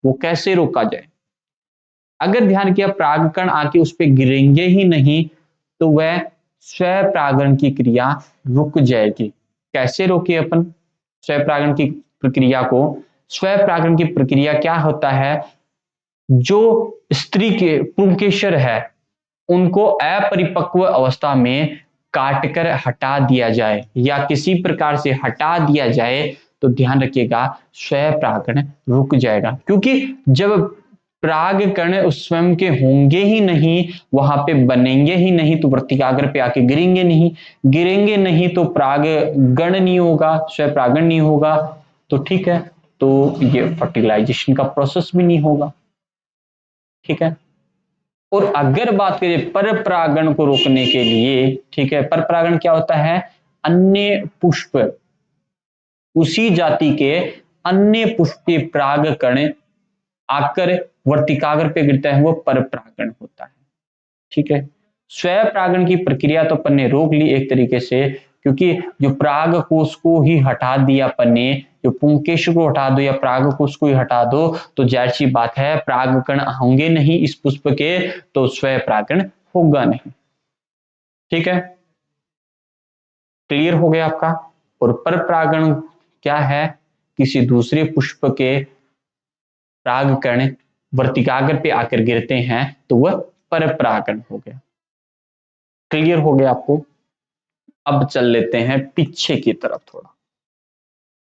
वो कैसे रोका जाए? अगर ध्यान किया परागकण आके उस पर गिरेंगे ही नहीं तो वह स्वयं परागण की क्रिया रुक जाएगी। कैसे रोके अपन स्वयं परागण की प्रक्रिया को? स्वयं परागण की प्रक्रिया क्या होता है, जो स्त्री के पुंकेसर है उनको अपरिपक्व अवस्था में काटकर हटा दिया जाए या किसी प्रकार से हटा दिया जाए तो ध्यान रखिएगा स्वयं परागण रुक जाएगा। क्योंकि जब पराग कण उस स्वयं के होंगे ही नहीं, वहां पे बनेंगे ही नहीं, तो वर्तिकाग्र पे आके गिरेंगे नहीं, गिरेंगे नहीं तो पराग गण नहीं होगा, स्वयं परागण नहीं होगा। तो ठीक है, तो ये फर्टिलाइजेशन का प्रोसेस भी नहीं होगा। ठीक है, और अगर बात करें पर परागण को रोकने के लिए, ठीक है, पर परागण क्या होता है? अन्य पुष्प, उसी जाति के अन्य पुष्प के पराग कण आकर वर्तिकाग्र पे गिरता है, वो पर परागण होता है। ठीक है, स्वयं परागण की प्रक्रिया तो अपन ने रोक ली एक तरीके से, क्योंकि जो पराग कोष को ही हटा दिया अपन ने, जो पुंकेश को हटा दो या पराग कोष को ही हटा दो तो जाहिर सी बात है पराग कण होंगे नहीं इस पुष्प के, तो स्वयं परागण होगा नहीं। ठीक है, क्लियर हो गया आपका? और पर परागण क्या है? किसी दूसरे पुष्प के पराग कण वर्तिकाग्र पे आकर गिरते हैं तो वह पर परागण हो गया। क्लियर हो गया आपको? अब चल लेते हैं पीछे की तरफ थोड़ा।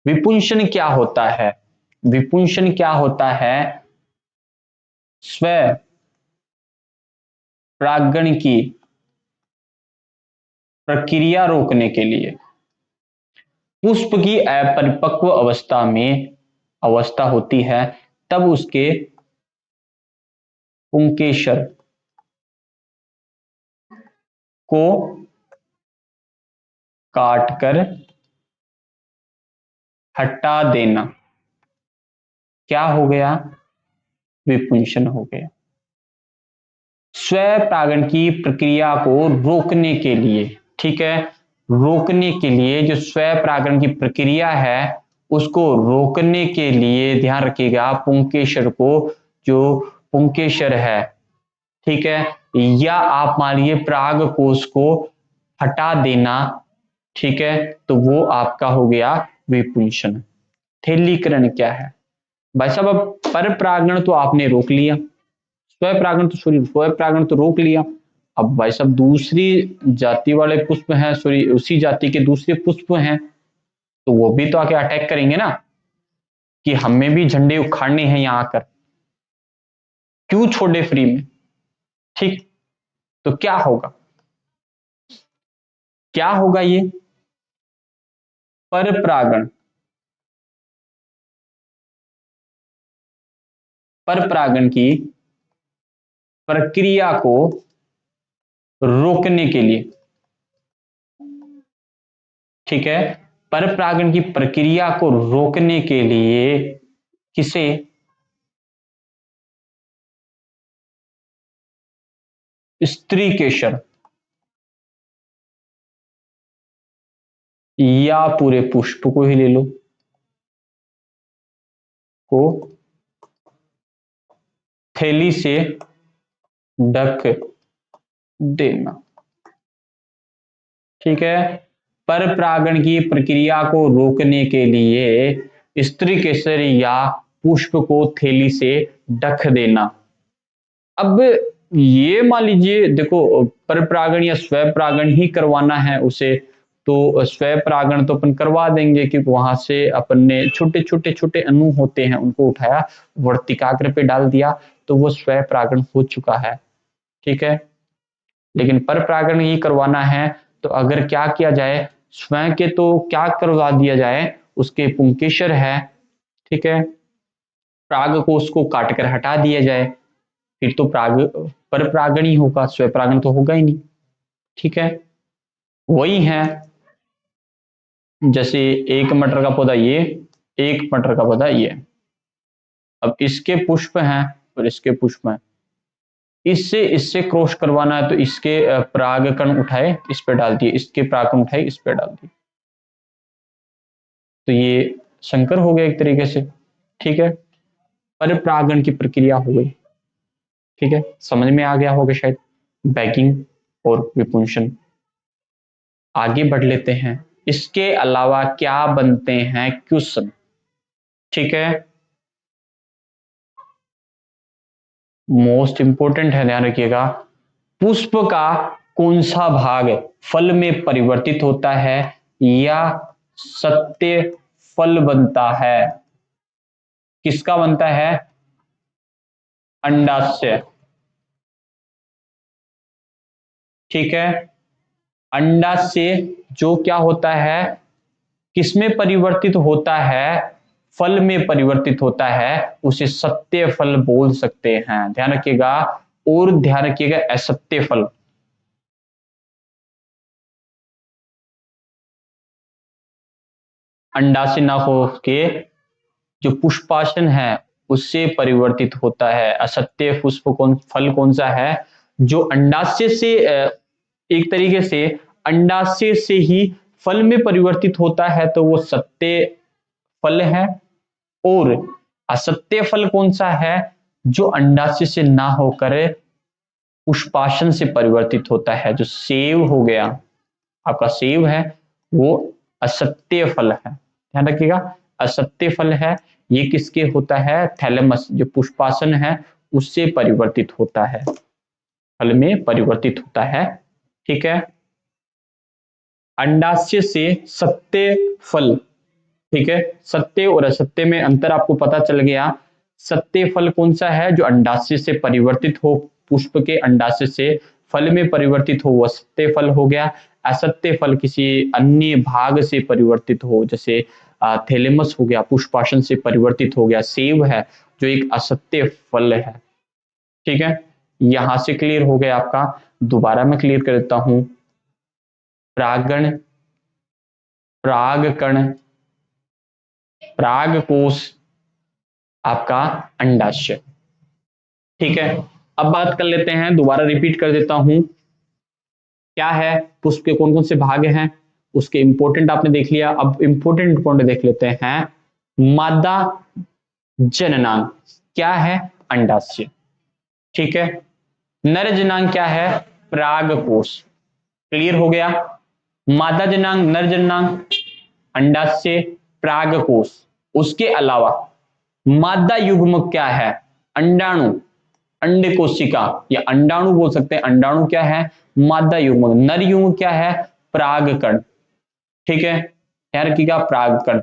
विपुंसन क्या होता है? विपुंसन क्या होता है? स्वयं परागण की प्रक्रिया रोकने के लिए पुष्प की अपरिपक्व अवस्था में अवस्था होती है, तब उसके पुंकेसर को काटकर हटा देना क्या हो गया? विपुंसन हो गया। स्वयं परागण की प्रक्रिया को रोकने के लिए, ठीक है, रोकने के लिए जो स्वयं परागण की प्रक्रिया है उसको रोकने के लिए ध्यान रखिएगा पुंकेसर को, जो पुंकेसर है, ठीक है, या आप मानिए पराग कोष को हटा देना, ठीक है, तो वो आपका हो गया विपुंसन। थैलीकरण क्या है? भाई साहब अब पर परागण तो आपने रोक लिया, स्वयं परागण तो सॉरी स्वयं परागण तो रोक लिया, अब भाई साहब दूसरी जाति वाले पुष्प हैं, सॉरी उसी जाति के दूसरे पुष्प हैं, तो वो भी तो आके अटैक करेंगे ना कि हमें भी झंडे उखाड़ने हैं यहां आकर, क्यों छोड़े फ्री में? ठीक, तो क्या होगा? क्या होगा? ये पर परागण पर परागण की प्रक्रिया को रोकने के लिए, ठीक है, पर परागण की प्रक्रिया को रोकने के लिए किसे स्त्री केसर या पूरे पुष्प को ही ले लो को थैली से ढक देना, ठीक है। पर परागण की प्रक्रिया को रोकने के लिए स्त्री केसर या पुष्प को थैली से ढक देना। अब ये मान लीजिए देखो पर परागण या स्वयं परागण ही करवाना है उसे, तो स्वयं परागण तो अपन करवा देंगे क्योंकि वहां से अपन ने छोटे छोटे छोटे अणु होते हैं उनको उठाया वर्तिकाग्र पे डाल दिया तो वो स्वयं परागण हो चुका है, ठीक है। लेकिन पर परागण ही करवाना है तो अगर क्या किया जाए, स्वयं के तो क्या करवा दिया जाए, उसके पुंकेसर है, ठीक है, पराग को उसको काट कर हटा दिया जाए, फिर तो पराग पर परागण ही होगा, स्वयं परागण तो होगा ही नहीं, ठीक है। वही है जैसे एक मटर का पौधा ये, एक मटर का पौधा ये, अब इसके पुष्प हैं और इसके पुष्प हैं, इससे इससे क्रॉस करवाना है तो इसके परागकण उठाए इस पे डाल दिए, इसके परागकण उठाए इस पे डाल दिए, तो ये संकर हो गया एक तरीके से, ठीक है। पर परागण की प्रक्रिया हो गई, ठीक है, समझ में आ गया होगा शायद, बैगिंग और विपुंसन। आगे बढ़ लेते हैं, इसके अलावा क्या बनते हैं क्वेश्चन, ठीक है, मोस्ट इंपोर्टेंट है, ध्यान रखिएगा। पुष्प का कौन सा भाग फल में परिवर्तित होता है या सत्य फल बनता है, किसका बनता है, अंडाशय, ठीक है। अंडाशय जो क्या होता है, किसमें परिवर्तित होता है, फल में परिवर्तित होता है, उसे सत्य फल बोल सकते हैं, ध्यान रखिएगा। और ध्यान रखिएगा असत्य फल, अंडाशय ना हो के जो पुष्पासन है उससे परिवर्तित होता है। असत्य पुष्प फल कौन सा है, जो अंडाशय से एक तरीके से अंडाशय से ही फल में परिवर्तित होता है तो वो सत्य फल है। और असत्य फल कौन सा है, जो अंडाशय से ना होकर पुष्पासन से परिवर्तित होता है, जो सेब हो गया, आपका सेब है वो असत्य फल है, ध्यान रखिएगा। असत्य फल है ये किसके होता है, थैलेमस जो पुष्पासन है उससे परिवर्तित होता है, फल में परिवर्तित होता है, ठीक है। अंडाशय से सत्य फल, ठीक है, सत्य और असत्य में अंतर आपको पता चल गया। सत्य फल कौन सा है, जो अंडाशय से परिवर्तित हो, पुष्प के अंडाशय से फल में परिवर्तित हो, वह सत्य फल हो गया। असत्य फल किसी अन्य भाग से परिवर्तित हो, जैसे थैलेमस हो गया, पुष्पासन से परिवर्तित हो गया, सेब है जो एक असत्य फल है, ठीक है। यहां से क्लियर हो गया आपका। दोबारा मैं क्लियर कर देता हूं, परागण, परागकण, परागकोश, आपका अंडाशय, ठीक है। अब बात कर लेते हैं, दोबारा रिपीट कर देता हूं, क्या है, पुष्प के कौन कौन से भाग हैं, उसके इंपोर्टेंट आपने देख लिया। अब इंपोर्टेंट देख लेते हैं, मादा जननांग क्या है, अंडाशय, ठीक है। नर जनांग क्या है, परागकोश, क्लियर हो गया। मादा जनांग, नर जनांग, अंडाशय, परागकोश। उसके अलावा मादा युग्मक क्या है, अंडाणु, अंड कोशिका या अंडाणु बोल सकते हैं, अंडाणु क्या है, मादा युग्मक। नर युग्मक क्या है, परागकण, ठीक है, ध्यान रखिएगा। परागकण,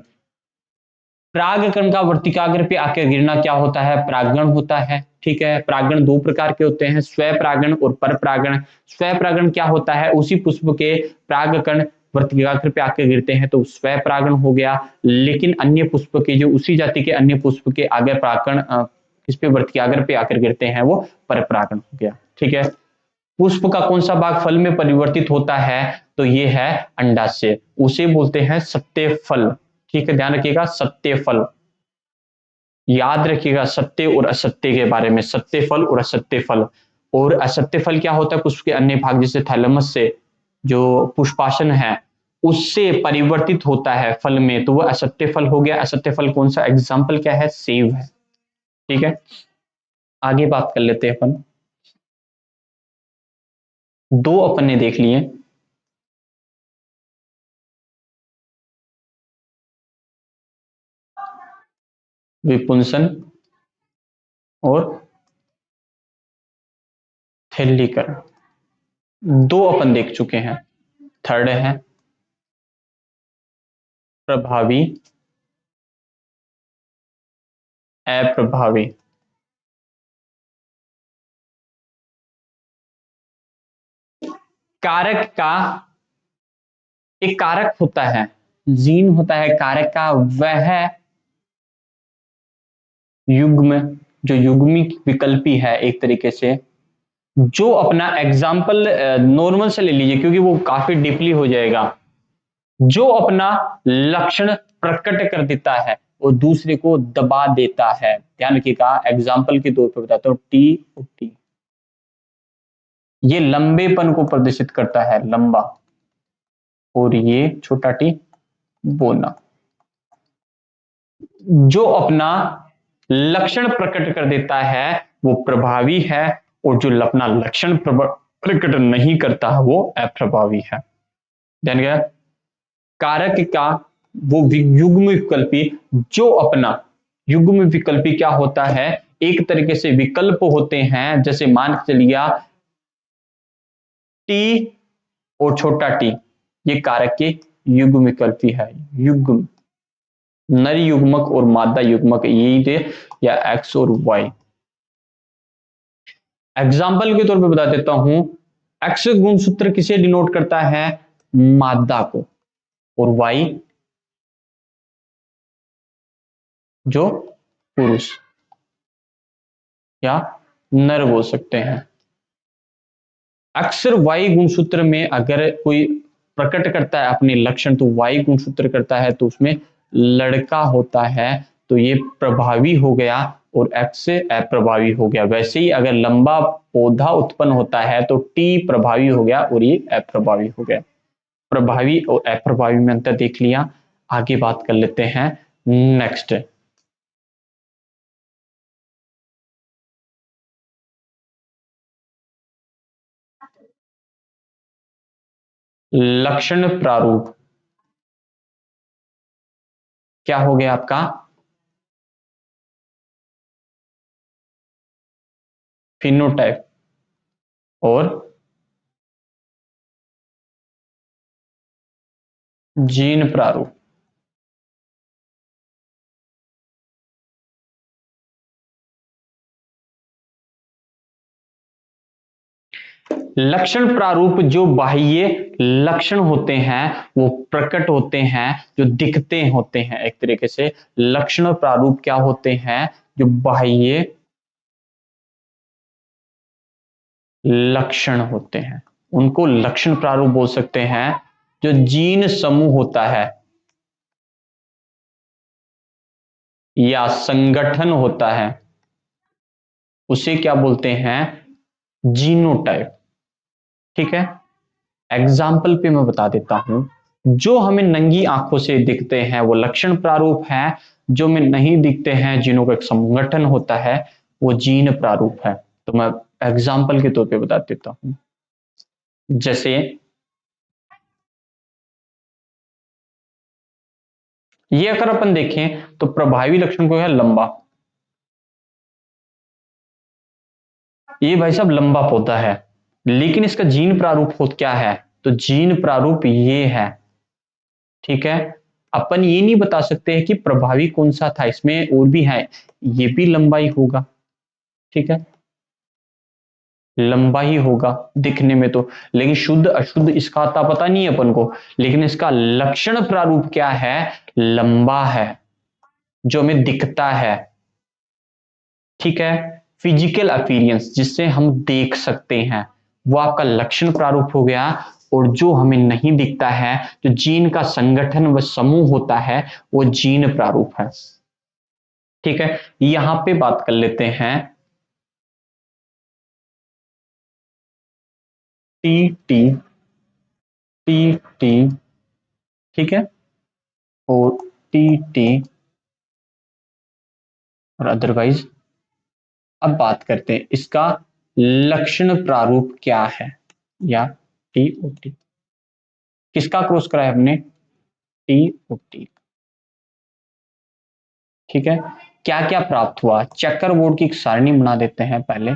परागकण का वर्तिकाग्र पे आकर गिरना क्या होता है, परागण होता है, ठीक है। परागण दो प्रकार के होते हैं, स्वयं परागण और पर परागण। स्वयं परागण क्या होता है, उसी पुष्प के परागकण वर्तिकाग्र पे आकर गिरते हैं तो स्वयं परागण हो गया। लेकिन अन्य पुष्प के, जो उसी जाति के अन्य पुष्प के आगे परागकण किस पे वृत्त के अग्र पे आकर गिरते हैं वो परपरागण हो गया। ठीक है, पुष्प का कौन सा भाग फल में परिवर्तित होता है, तो ये है अंडाशय, उसे बोलते हैं सत्य फल। ठीक है, ध्यान रखिएगा सत्य फल, याद रखिएगा सत्य और असत्य के बारे में, सत्य फल और असत्य फल। और असत्य फल क्या होता है, पुष्प के अन्य भाग जैसे थैलेमस से जो पुष्पासन है उससे परिवर्तित होता है फल में, तो वह असत्य फल हो गया। असत्य फल कौन सा, एग्जाम्पल क्या है, सेब है। ठीक है, आगे बात कर लेते हैं अपन, दो अपन ने देख लिए, विपुंसन और थैलीकरण, दो अपन देख चुके हैं। थर्ड है प्रभावी अप्रभावी। कारक का एक कारक होता है, जीन होता है कारक का, वह युग्म, जो युग्मिक विकल्पी है एक तरीके से, जो अपना एग्जाम्पल नॉर्मल से ले लीजिए क्योंकि वो काफी डीपली हो जाएगा, जो अपना लक्षण प्रकट कर देता है और दूसरे को दबा देता है। ध्यान रखिएगा, एग्जाम्पल के तौर पर बताता हूं, टी और टी, ये लंबेपन को प्रदर्शित करता है, लंबा, और ये छोटा टी बोना। जो अपना लक्षण प्रकट कर देता है वो प्रभावी है, और जो अपना लक्षण प्रकट नहीं करता है वो अप्रभावी है। ध्यान गया, कारक का वो युग्म विकल्पी, जो अपना युग्म विकल्पी क्या होता है, एक तरीके से विकल्प होते हैं, जैसे मान के चलिए टी और छोटा टी, ये कारक के युग्म विकल्पी है। युग्म, नर युग्मक और मादा युग्मक, यही थे, या एक्स और वाई। एग्जाम्पल के तौर पे बता देता हूं, एक्स गुणसूत्र किसे डिनोट करता है, मादा को, और वाई जो पुरुष या नर बोल सकते हैं। अक्सर वाई गुणसूत्र में अगर कोई प्रकट करता है अपने लक्षण, तो वाई गुणसूत्र करता है तो उसमें लड़का होता है, तो ये प्रभावी हो गया, और एक्स से अप्रभावी हो गया। वैसे ही अगर लंबा पौधा उत्पन्न होता है तो टी प्रभावी हो गया और ये अप्रभावी हो गया। प्रभावी और अप्रभावी में अंतर देख लिया, आगे बात कर लेते हैं नेक्स्ट, लक्षण प्रारूप। क्या हो गया आपका, फिनोटाइप और जीन प्रारूप। लक्षण प्रारूप, जो बाह्य लक्षण होते हैं वो प्रकट होते हैं, जो दिखते होते हैं एक तरीके से। लक्षण प्रारूप क्या होते हैं, जो बाह्य लक्षण होते हैं उनको लक्षण प्रारूप बोल सकते हैं। जो जीन समूह होता है या संगठन होता है उसे क्या बोलते हैं, जीनोटाइप। ठीक है, एग्जाम्पल पे मैं बता देता हूं, जो हमें नंगी आंखों से दिखते हैं वो लक्षण प्रारूप है, जो हमें नहीं दिखते हैं जिनों का एक संगठन होता है वो जीन प्रारूप है। तो मैं एग्जाम्पल के तौर पे बता देता हूं, जैसे ये अगर अपन देखें तो प्रभावी लक्षण को है लंबा, ये भाई साहब लंबा पौधा है, लेकिन इसका जीन प्रारूप हो क्या है, तो जीन प्रारूप ये है। ठीक है, अपन ये नहीं बता सकते हैं कि प्रभावी कौन सा था, इसमें और भी है, ये भी लंबा ही होगा। ठीक है, लंबा ही होगा दिखने में तो, लेकिन शुद्ध अशुद्ध इसका आता पता नहीं है अपन को, लेकिन इसका लक्षण प्रारूप क्या है, लंबा है, जो हमें दिखता है। ठीक है। फिजिकल अपीयरेंस जिससे हम देख सकते हैं वो आपका लक्षण प्रारूप हो गया, और जो हमें नहीं दिखता है, जो जीन का संगठन व समूह होता है, वो जीन प्रारूप है। ठीक है, यहां पे बात कर लेते हैं टी टी टी टी, ठीक है, और टी टी और अदरवाइज। अब बात करते हैं इसका लक्षण प्रारूप क्या है, या टी ओ टी किसका क्रॉस करा है हमने, टी ओ टी। ठीक है, क्या क्या प्राप्त हुआ, चेकर बोर्ड की एक सारणी बना देते हैं पहले,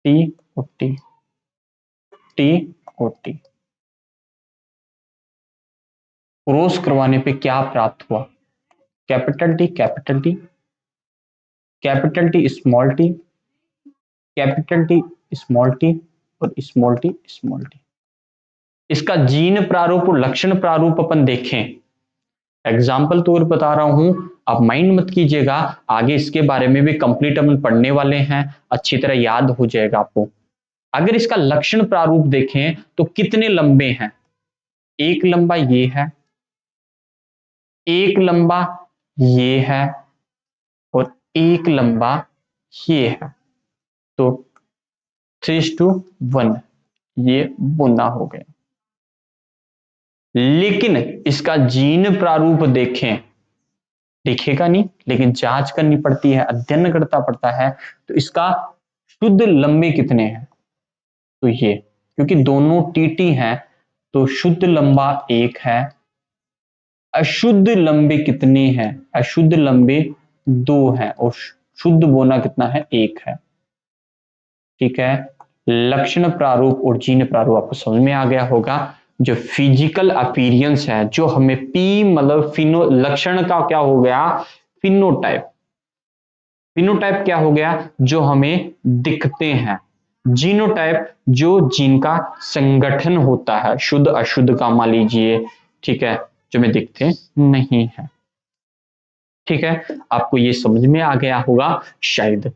T O T T O T cross करवाने पे क्या प्राप्त हुआ, capital T capital T, capital T small T, capital T small T, और स्मॉल टी स्मॉल टी। इसका जीन प्रारूप और लक्षण प्रारूप अपन देखें, एग्जाम्पल तौर बता रहा हूं, आप माइंड मत कीजिएगा, आगे इसके बारे में भी कंप्लीट अपन पढ़ने वाले हैं, अच्छी तरह याद हो जाएगा आपको। अगर इसका लक्षण प्रारूप देखें तो कितने लंबे हैं, एक लंबा ये है, एक लंबा ये है, और एक लंबा ये है, तो 3:1 ये बुना हो गया। लेकिन इसका जीन प्रारूप देखें, दिखेगा नहीं, लेकिन जांच करनी पड़ती है, अध्ययन करना पड़ता है, तो इसका शुद्ध लंबे कितने हैं, तो ये, क्योंकि दोनों टीटी हैं तो शुद्ध लंबा एक है, अशुद्ध लंबे कितने हैं, अशुद्ध लंबे 2 हैं, और शुद्ध बोना कितना है, 1 है। ठीक है, लक्षण प्रारूप और जीन प्रारूप आपको समझ में आ गया होगा। जो फिजिकल अपीयरेंस है, जो हमें पी मतलब फिनो, लक्षण का क्या हो गया, फिनोटाइप, फिनोटाइप क्या हो गया, जो हमें दिखते हैं, जीनोटाइप जो जीन का संगठन होता है, शुद्ध अशुद्ध का मान लीजिए, ठीक है, जो हमें दिखते नहीं है। ठीक है, आपको ये समझ में आ गया होगा शायद।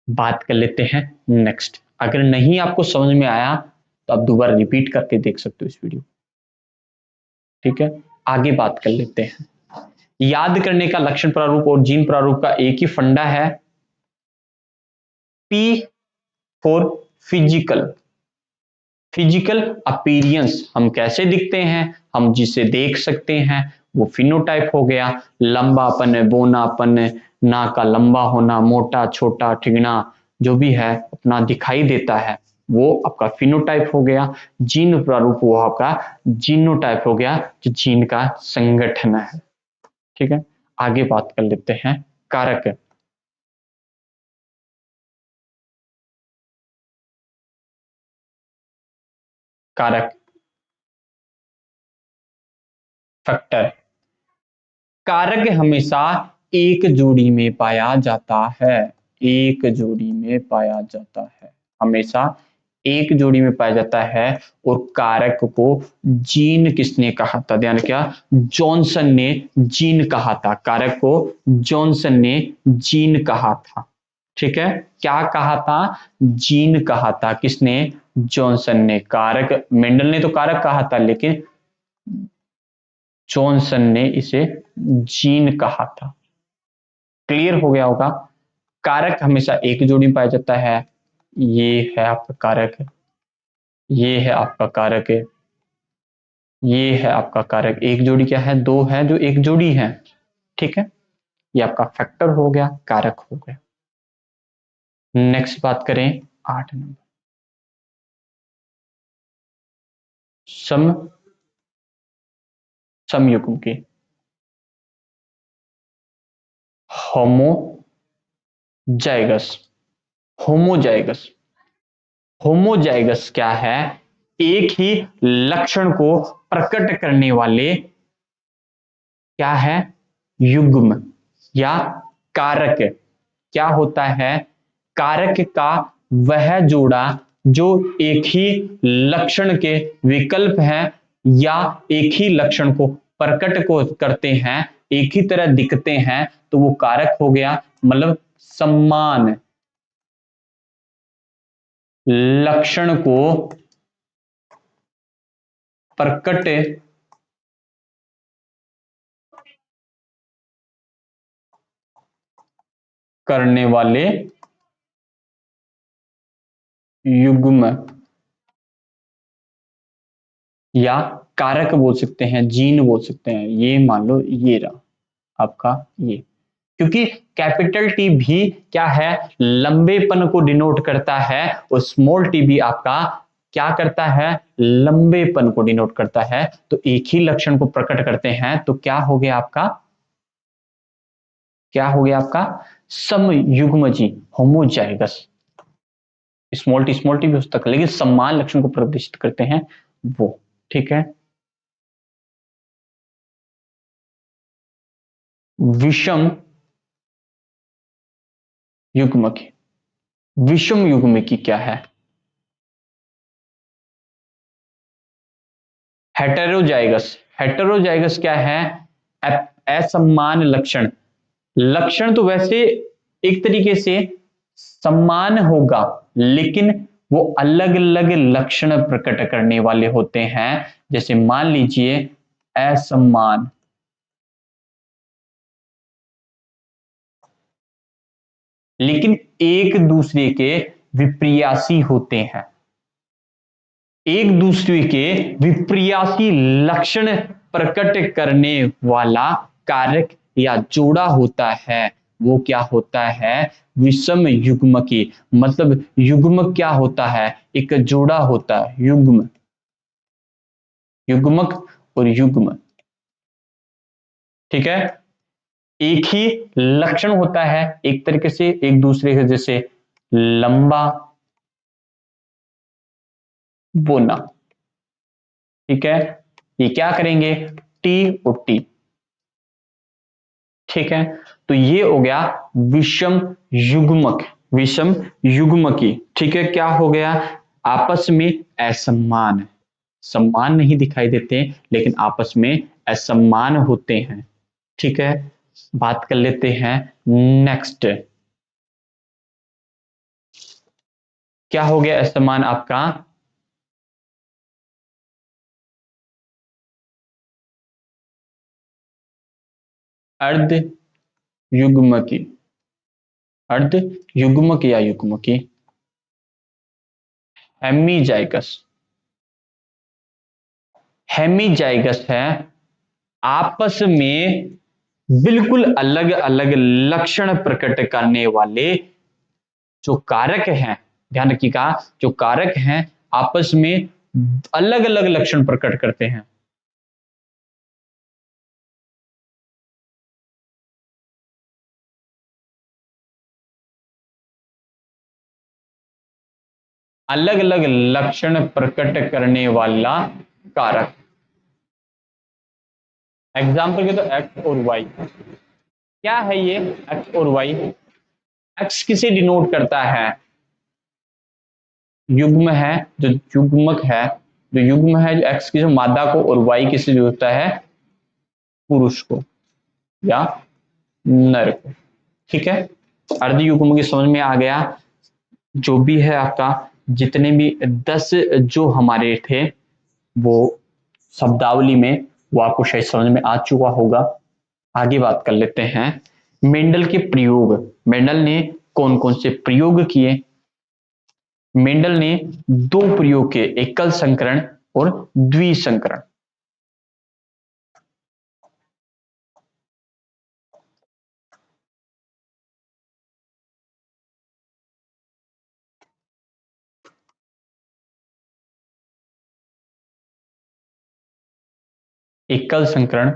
बात कर लेते हैं नेक्स्ट, अगर नहीं आपको समझ में आया तो आप दोबारा रिपीट करके देख सकते हो इस वीडियो। ठीक है, आगे बात कर लेते हैं। याद करने का लक्षण प्रारूप और जीन प्रारूप का एक ही फंडा है, P for physical, physical appearance, हम कैसे दिखते हैं, हम जिसे देख सकते हैं वो फिनोटाइप हो गया, लंबापन, बोनापन, नाक का लंबा होना, मोटा छोटा ठिगना, जो भी है अपना दिखाई देता है, वो आपका फिनोटाइप हो गया। जीन प्रारूप वो आपका जीनोटाइप हो गया, जो जीन का संगठन है। ठीक है, आगे बात कर लेते हैं कारक, कारक फैक्टर, कारक हमेशा एक जोड़ी में पाया जाता है, एक जोड़ी में पाया जाता है, हमेशा एक जोड़ी में पाया जाता है। और कारक को जीन किसने कहा था, ध्यान क्या, जॉनसन ने जीन कहा था, कारक को जॉनसन ने जीन कहा था। ठीक है, क्या कहा था, जीन कहा था, किसने, जॉनसन ने, कारक मेंडल ने तो कारक कहा था, लेकिन जॉनसन ने इसे जीन कहा था। क्लियर हो गया होगा, कारक हमेशा एक जोड़ी में पाया जाता है, ये है आपका कारक, ये है आपका कारक, ये है आपका कारक, एक जोड़ी क्या है, दो है जो एक जोड़ी है। ठीक है, ये आपका फैक्टर हो गया, कारक हो गया। नेक्स्ट बात करें 8 नंबर, सम समयुग्म की, होमोजाइगस, होमोजाइगस, होमोजाइगस क्या है, एक ही लक्षण को प्रकट करने वाले क्या है, युग्म या कारक। क्या होता है, कारक का वह जोड़ा जो एक ही लक्षण के विकल्प हैं या एक ही लक्षण को प्रकट को करते हैं, एक ही तरह दिखते हैं तो वो कारक हो गया, मतलब समान लक्षण को प्रकट करने वाले युग्म या कारक बोल सकते हैं, जीन बोल सकते हैं। ये मान लो ये रहा आपका ये, क्योंकि कैपिटल टी भी क्या है, लंबेपन को डिनोट करता है, और स्मॉल टी भी आपका क्या करता है, लंबेपन को डिनोट करता है। तो एक ही लक्षण को प्रकट करते हैं तो क्या हो गया आपका, क्या हो गया आपका समयुग्मजी, होमोजाइगस। स्मॉल टी भी हो सकता है, लेकिन समान लक्षण को प्रदर्शित करते हैं वो, ठीक है। विषम युग्म की, विषम युग्म की क्या है, हेटेरोजाइगस। हेटेरोजाइगस क्या है, असमान लक्षण। लक्षण तो वैसे एक तरीके से समान होगा, लेकिन वो अलग अलग लक्षण प्रकट करने वाले होते हैं। जैसे मान लीजिए असमान, लेकिन एक दूसरे के विप्रियासी होते हैं, एक दूसरे के विप्रियासी लक्षण प्रकट करने वाला कारक या जोड़ा होता है, वो क्या होता है, विषम युग्म की। मतलब युग्म क्या होता है, एक जोड़ा होता है, युग्म, युग्मक और युग्म, ठीक है। एक ही लक्षण होता है, एक तरीके से एक दूसरे के जैसे लंबा बोना, ठीक है। ये क्या करेंगे, टी और टी, ठीक है। तो ये हो गया विषम युग्मक, विषम युग्मकी, ठीक है। क्या हो गया, आपस में असमान, समान नहीं दिखाई देते लेकिन आपस में असमान होते हैं, ठीक है। बात कर लेते हैं नेक्स्ट, क्या हो गया असमान आपका, अर्ध युग्मकी, अर्ध युग्मक या युग्मकी, हेमीजाइगस। हेमीजाइगस है आपस में बिल्कुल अलग अलग लक्षण प्रकट करने वाले जो कारक हैं, ध्यान रखिएगा, जो कारक हैं आपस में अलग अलग लक्षण प्रकट करते हैं। अलग अलग लक्षण प्रकट करने वाला कारक, एग्जाम्पल के तो एक्स और वाई, क्या है ये एक्स और वाई। एक्स किसे डिनोट करता है, युग्म है, जो युग्मक है, जो युग्म है जो एक्स की जो मादा को, और वाई किसे जोड़ता है, पुरुष को या नर को, ठीक है। अर्ध युग्म की समझ में आ गया। जो भी है आपका, जितने भी 10 जो हमारे थे वो शब्दावली में, वो आपको शायद समझ में आ चुका होगा। आगे बात कर लेते हैं मेंडल के प्रयोग। मेंडल ने कौन कौन से प्रयोग किए, मेंडल ने दो प्रयोग किए, एकल संकरण और द्विसंकरण। एकल संकरण,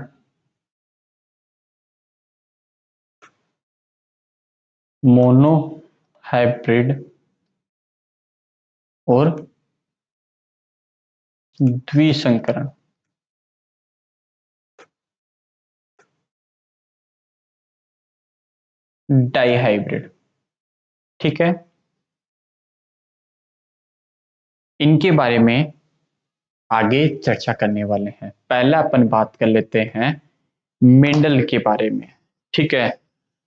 मोनो हाइब्रिड और द्विसंकरण। डाइहाइब्रिड, ठीक है। इनके बारे में आगे चर्चा करने वाले हैं। पहला अपन बात कर लेते हैं मेंडल के बारे में। ठीक है,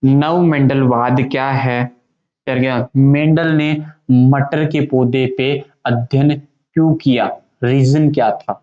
नव मेंडलवाद क्या है? कर गया, मेंडल ने मटर के पौधे पे अध्ययन क्यों किया, रीजन क्या था?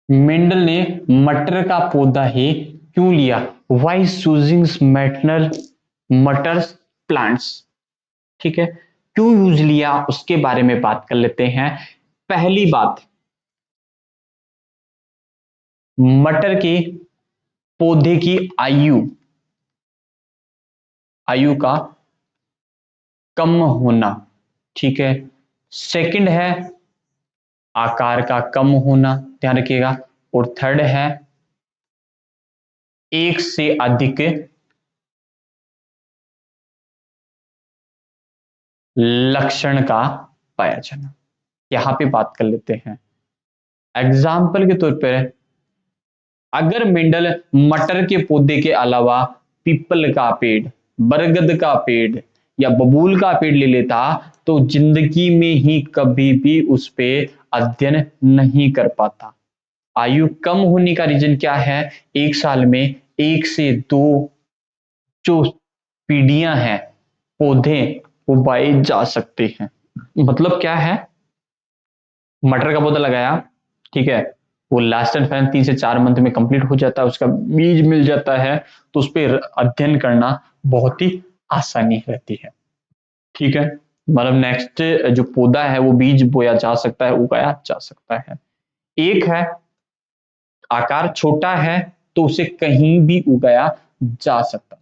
मेंडल ने मटर का पौधा ही क्यों लिया? वाई चूजिंग मैटनर मटर्स प्लांट्स? ठीक है, क्यों यूज लिया उसके बारे में बात कर लेते हैं। पहली बात, मटर के पौधे की आयु आयु का कम होना। ठीक है, सेकंड है आकार का कम होना, ध्यान रखिएगा। और थर्ड है एक से अधिक लक्षण का पाया जाना। यहां पे बात कर लेते हैं एग्जाम्पल के तौर पर, अगर मेंडल मटर के पौधे के अलावा पीपल का पेड़, बरगद का पेड़ या बबूल का पेड़ ले लेता तो जिंदगी में ही कभी भी उस पे अध्ययन नहीं कर पाता। आयु कम होने का रीजन क्या है? एक साल में एक से दो जो पीढ़ियां हैं पौधे उगाए जा सकते हैं। मतलब क्या है, मटर का पौधा लगाया, ठीक है, वो लास्ट एंड फाइनल 3 से 4 मंथ में कंप्लीट हो जाता है, उसका बीज मिल जाता है, तो उस पर अध्ययन करना बहुत ही आसानी रहती है। ठीक है, मतलब नेक्स्ट जो पौधा है वो बीज बोया जा सकता है, उगाया जा सकता है। एक है आकार छोटा है तो उसे कहीं भी उगाया जा सकता है।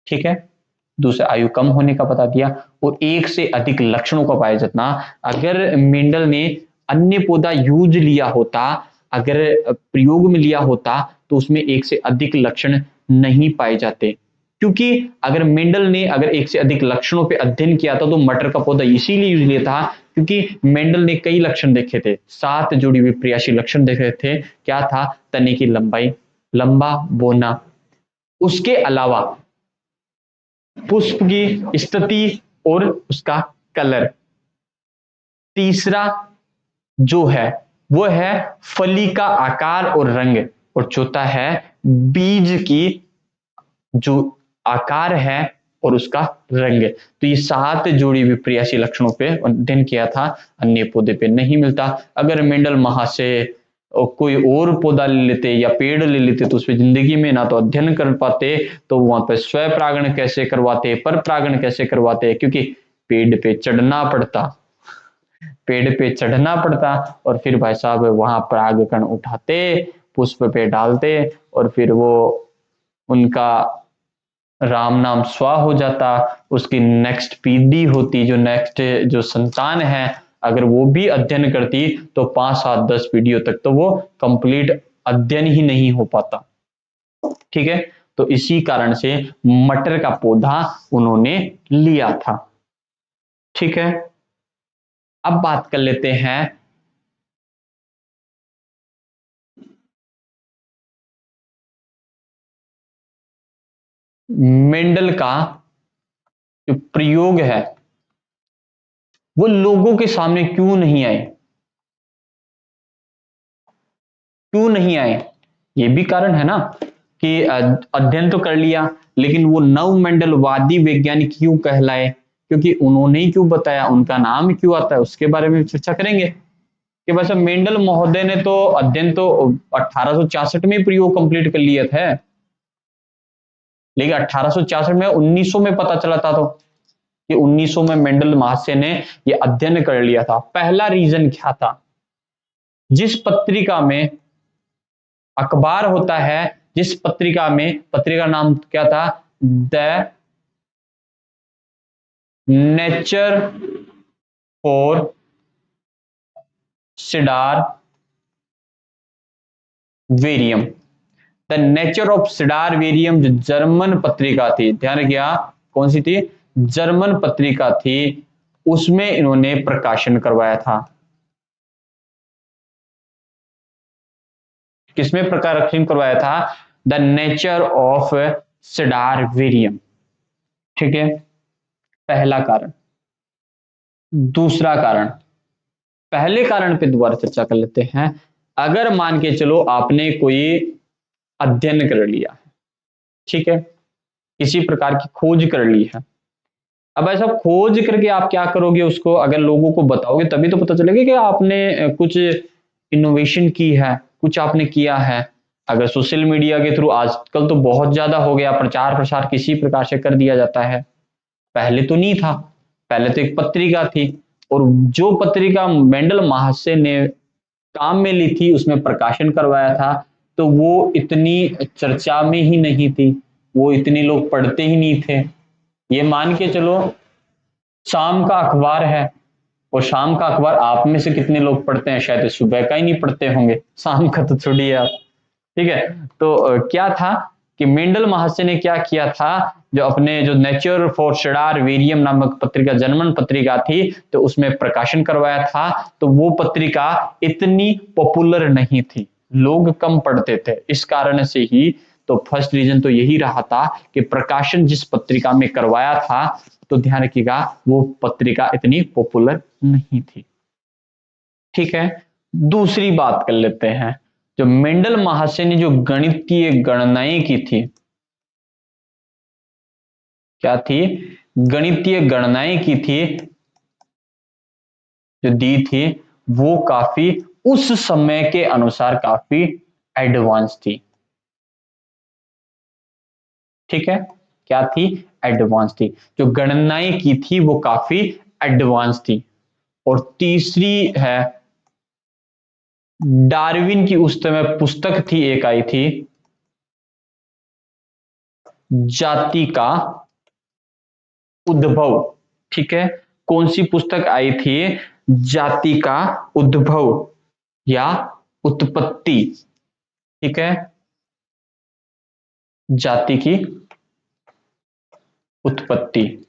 ठीक है, दूसरा आयु कम होने का बता दिया, और एक से अधिक लक्षणों का पाया जाना। अगर मेंडल ने अन्य पौधा यूज लिया होता, अगर प्रयोग में लिया होता, तो उसमें एक से अधिक लक्षण नहीं पाए जाते। क्योंकि अगर मेंडल ने अगर एक से अधिक लक्षणों पे अध्ययन किया था तो मटर का पौधा इसीलिए यूज लिया था क्योंकि मेंडल ने कई लक्षण देखे थे, 7 जुड़ी हुई प्रयासी लक्षण देखे थे। क्या था? तने की लंबाई, लंबा बोना, उसके अलावा पुष्प की स्थिति और उसका कलर। तीसरा जो है वो है फली का आकार और रंग, और चौथा है बीज की जो आकार है और उसका रंग। तो ये 7 जोड़ी विप्रयासी लक्षणों पे अध्ययन किया था, अन्य पौधे पे नहीं मिलता। अगर मेंडल महाशय कोई और पौधा ले लेते या पेड़ ले लेते तो उसपे जिंदगी में ना तो अध्ययन कर पाते, तो वहां पे स्व परागण कैसे करवाते, पर परागण कैसे करवाते, क्योंकि पेड़ पे चढ़ना पड़ता, पेड़ पे चढ़ना पड़ता, और फिर भाई साहब वहां परागकण उठाते, पुष्प पे डालते, और फिर वो उनका राम नाम स्वा हो जाता। उसकी नेक्स्ट पीढ़ी होती, जो नेक्स्ट जो संतान है, अगर वो भी अध्ययन करती तो 5 7 10 पीढ़ियों तक तो वो कंप्लीट अध्ययन ही नहीं हो पाता। ठीक है, तो इसी कारण से मटर का पौधा उन्होंने लिया था। ठीक है, अब बात कर लेते हैं मेंडल का जो प्रयोग है वो लोगों के सामने क्यों नहीं आए, क्यों नहीं आए? ये भी कारण है ना कि अध्ययन तो कर लिया लेकिन वो नव मेंडलवादी वैज्ञानिक क्यों कहलाए, क्योंकि उन्होंने ही क्यों बताया, उनका नाम क्यों आता है, उसके बारे में चर्चा करेंगे। कि वैसे मेंडल महोदय ने तो अध्ययन तो 1866 में प्रयोग कंप्लीट कर लिया था, लेकिन 1866 में 1900 में पता चला था, तो कि 1900 में मेंडल महाशय ने ये अध्ययन कर लिया था। पहला रीजन क्या था? जिस पत्रिका में अखबार होता है, जिस पत्रिका में, पत्रिका नाम क्या था? द नेचर फॉर सीडार वेरियम। द नेचर ऑफ सीडार वेरियम जो जर्मन पत्रिका थी, ध्यान रखिए कौन सी थी? जर्मन पत्रिका थी। उसमें इन्होंने प्रकाशन करवाया था। किसमें प्रकाशन करवाया था? द नेचर ऑफ सिडारवेरियम। ठीक है, पहला कारण। दूसरा कारण, पहले कारण पे दोबारा चर्चा कर लेते हैं। अगर मान के चलो आपने कोई अध्ययन कर लिया, ठीक है, किसी प्रकार की खोज कर ली है। अब ऐसा खोज करके आप क्या करोगे, उसको अगर लोगों को बताओगे तभी तो पता चलेगा कि आपने कुछ इनोवेशन की है, कुछ आपने किया है। अगर सोशल मीडिया के थ्रू आजकल तो बहुत ज्यादा हो गया, प्रचार प्रसार किसी प्रकार से कर दिया जाता है, पहले तो नहीं था। पहले तो एक पत्रिका थी, और जो पत्रिका मेंडल महाशय ने काम में ली थी, उसमें प्रकाशन करवाया था, तो वो इतनी चर्चा में ही नहीं थी, वो इतने लोग पढ़ते ही नहीं थे। ये मान के चलो शाम का अखबार है, और शाम का अखबार आप में से कितने लोग पढ़ते हैं? शायद सुबह का ही नहीं पढ़ते होंगे, शाम का तो छोड़िए आप। ठीक है, तो क्या था कि मेंडल महाशय ने क्या किया था, जो अपने जो नेचर फॉर शेडार वेरियम नामक पत्रिका, जर्मन पत्रिका थी, तो उसमें प्रकाशन करवाया था। तो वो पत्रिका इतनी पॉपुलर नहीं थी, लोग कम पढ़ते थे, इस कारण से ही। तो फर्स्ट रीजन तो यही रहा था कि प्रकाशन जिस पत्रिका में करवाया था, तो ध्यान रखिएगा, वो पत्रिका इतनी पॉपुलर नहीं थी। ठीक है, दूसरी बात कर लेते हैं। जो मेंडल महाशय ने जो गणितीय गणनाएं की थी, क्या थी? गणितीय गणनाएं की थी, जो दी थी, वो काफी उस समय के अनुसार काफी एडवांस थी। ठीक है, क्या थी? एडवांस थी। जो गणनाएं की थी वो काफी एडवांस थी। और तीसरी है, डार्विन की उस समय पुस्तक थी, एक आई थी, जाति का उद्भव। ठीक है, कौन सी पुस्तक आई थी? जाति का उद्भव या उत्पत्ति। ठीक है, जाति की उत्पत्ति।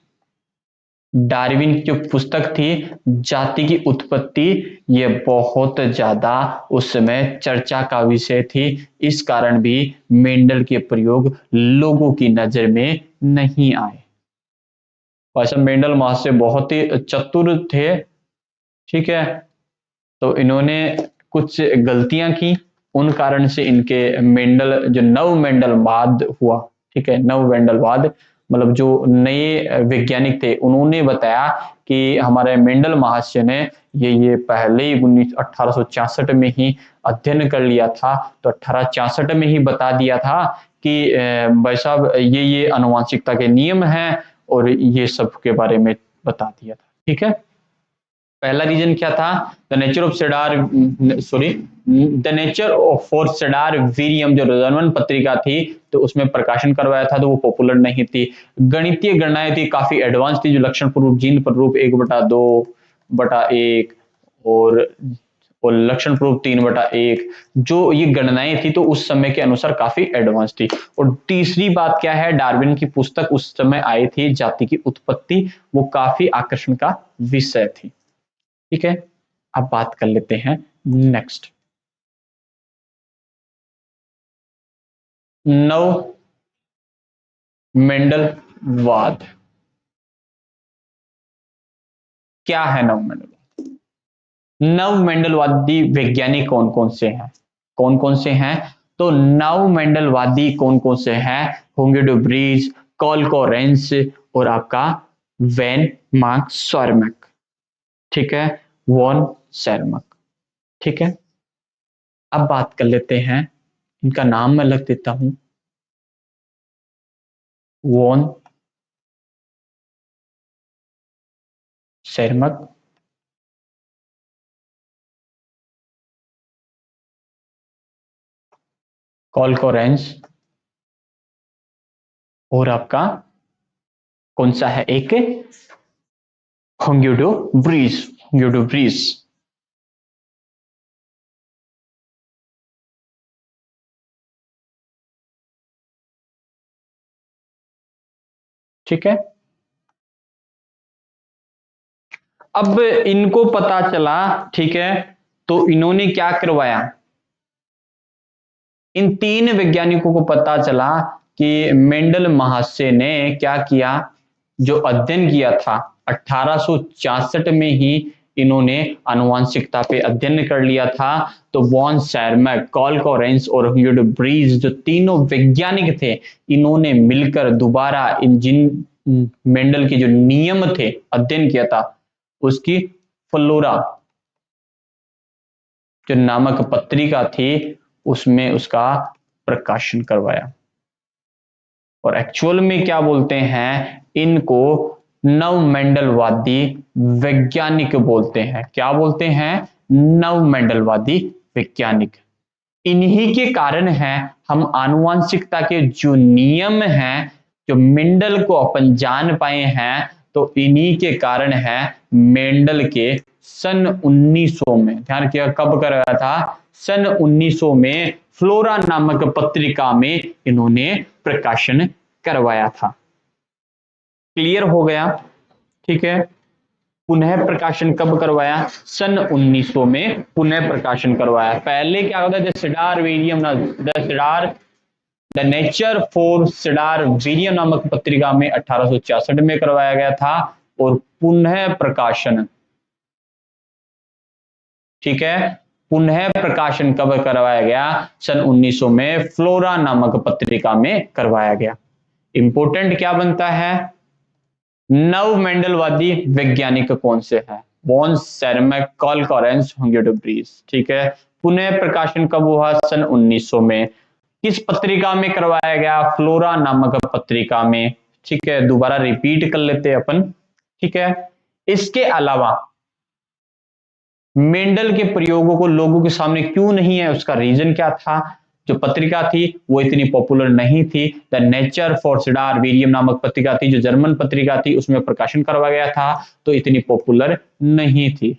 डार्विन की जो पुस्तक थी, जाति की उत्पत्ति, ये बहुत ज्यादा उस समय चर्चा का विषय थी। इस कारण भी मेंडल के प्रयोग लोगों की नजर में नहीं आए। वैसे मेंडल महाशय बहुत ही चतुर थे। ठीक है, तो इन्होंने कुछ गलतियां की, उन कारण से इनके मेंडल, जो नव मेंडलवाद हुआ, ठीक है, नव मेंडलवाद मतलब जो नए वैज्ञानिक थे, उन्होंने बताया कि हमारे मेंडल महाशय ने ये पहले ही 1866 में ही अध्ययन कर लिया था। तो 1866 में ही बता दिया था कि भाई साहब ये आनुवंशिकता के नियम हैं, और ये सब के बारे में बता दिया था। ठीक है, पहला रीजन क्या था? द नेचर ऑफ सेडार, sorry, the nature of for सेडार वीरियम, जो जर्मन पत्रिका थी, तो उसमें प्रकाशन करवाया था, तो वो पॉपुलर नहीं थी। गणितीय गणनाएं थी, काफी एडवांस थी, जो लक्षण प्ररूप, जीन प्ररूप 1/2/1 और लक्षण प्ररूप 3/1, जो ये गणनाएं थी, तो उस समय के अनुसार काफी एडवांस थी। और तीसरी बात क्या है? डार्विन की पुस्तक उस समय आई थी, जाति की उत्पत्ति, वो काफी आकर्षण का विषय थी। ठीक है, अब बात कर लेते हैं नेक्स्ट, नव मेंडलवाद। क्या है नव मेंडलवाद? नव मेंडलवादी वैज्ञानिक कौन कौन से हैं? कौन कौन से हैं? तो नव मेंडलवादी कौन कौन से हैं? होंगे डू ब्रीज, कॉलकोरेंस, और आपका वैन मार्क सॉरमैक। ठीक है, वॉन सैरमक। ठीक है, अब बात कर लेते हैं, इनका नाम मैं लिख देता हूं, वॉन सैरमक, कॉलकोरेंस, और आपका कौन सा है एक, होंग्यूडो ब्रीज, होंग्यूडो ब्रीज। ठीक है, अब इनको पता चला, ठीक है, तो इन्होंने क्या करवाया, इन तीन वैज्ञानिकों को पता चला कि मेंडल महाशय ने क्या किया, जो अध्ययन किया था 1866 में ही इन्होंने आनुवंशिकता पे अध्ययन कर लिया था। तो वॉन शेरमैक, कार्ल लॉरेंस और ह्यूगो ब्रीज जो तीनों वैज्ञानिक थे, इन्होंने मिलकर दोबारा इन जिन मेंडल के जो नियम थे अध्ययन किया था उसकी फ्लोरा जो नामक पत्रिका थी उसमें उसका प्रकाशन करवाया। और एक्चुअल में क्या बोलते हैं, इनको नव मेंडलवादी वैज्ञानिक बोलते हैं। क्या बोलते हैं, नव मेंडलवादी वैज्ञानिक। इन्हीं के कारण है हम आनुवंशिकता के जो नियम हैं, जो मेंडल को अपन जान पाए हैं, तो इन्हीं के कारण है मेंडल के सन 1900 में, ध्यान रखिएगा कब कराया था, सन 1900 में फ्लोरा नामक पत्रिका में इन्होंने प्रकाशन करवाया था। क्लियर हो गया, ठीक है। पुनः प्रकाशन कब करवाया, सन 1900 में पुनः प्रकाशन करवाया। पहले क्या होता है, सिडार वेरियम द नेचर फॉर सिडार वेरियम नामक पत्रिका में 1866 में करवाया गया था। और पुनः प्रकाशन, ठीक है, पुनः प्रकाशन कब करवाया गया, सन 1900 में फ्लोरा नामक पत्रिका में करवाया गया। इंपोर्टेंट क्या बनता है, नव मेंडलवादी वैज्ञानिक कौन से हैं, वॉन शेरमैक, कार्ल लॉरेंस, ह्यूगो ब्रीज, ठीक है। पुनः प्रकाशन कब हुआ, सन 1900 में। किस पत्रिका में करवाया गया, फ्लोरा नामक पत्रिका में, ठीक है। दोबारा रिपीट कर लेते हैं अपन, ठीक है। इसके अलावा मेंडल के प्रयोगों को लोगों के सामने क्यों नहीं है, उसका रीजन क्या था, जो पत्रिका थी वो इतनी पॉपुलर नहीं थी। द नेचर फॉर सिडार वेरियम नामक पत्रिका थी, जो जर्मन पत्रिका थी, उसमें प्रकाशन करवाया गया था, तो इतनी पॉपुलर नहीं थी।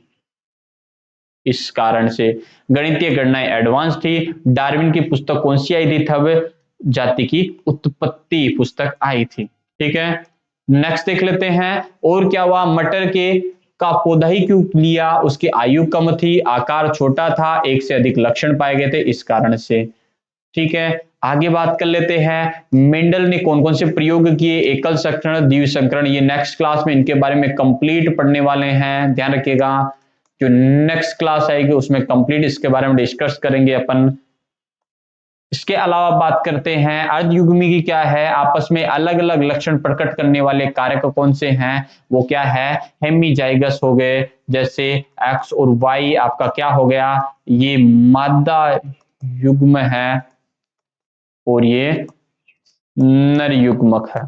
इस कारण से गणितीय गणनाएं एडवांस थी। डार्विन की पुस्तक कौन सी आई थी, तब जाति की उत्पत्ति पुस्तक आई थी, ठीक है। नेक्स्ट देख लेते हैं, और क्या हुआ, मटर के का पौधा ही क्यों लिया, उसकी आयु कम थी, आकार छोटा था, एक से अधिक लक्षण पाए गए थे, इस कारण से, ठीक है। आगे बात कर लेते हैं, मेंडल ने कौन कौन से प्रयोग किए, एकल संकरण, द्वितीय संकरण, ये नेक्स्ट क्लास में इनके बारे में कंप्लीट पढ़ने वाले हैं, ध्यान रखिएगा। जो नेक्स्ट क्लास आएगी उसमें कंप्लीट इसके बारे में डिस्कस करेंगे अपन। इसके अलावा बात करते हैं अर्धयुग्मी की क्या है, आपस में अलग अलग लक्षण प्रकट करने वाले कारक कौन से हैं, वो क्या है, हेमीजाइगस हो गए, जैसे एक्स और वाई आपका क्या हो गया, ये मादा युग्म है और ये नर युग्मक है,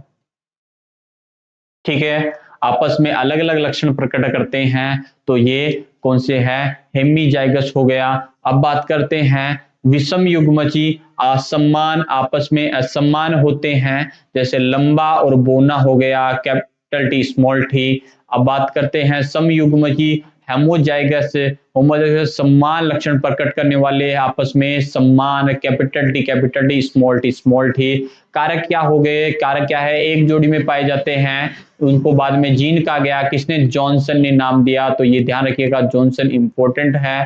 ठीक है। आपस में अलग अलग लक्षण प्रकट करते हैं, तो ये कौन से हैं, हेमीजाइगस हो गया। अब बात करते हैं विषम युग्मजी, असमान, आपस में असमान होते हैं, जैसे लंबा और बोना हो गया, कैपिटल टी स्मॉल टी। अब बात करते हैं समयुग्मजी, हेमोजाइगस, होमोजाइगस समान लक्षण प्रकट करने वाले, आपस में समान, कैपिटल टी स्मॉल टी। कारक क्या हो गए, कारक क्या है, एक जोड़ी में पाए जाते हैं, उनको बाद में जीन कहा गया, किसने, जॉनसन ने नाम दिया, तो ये ध्यान रखिएगा जॉनसन इंपॉर्टेंट है,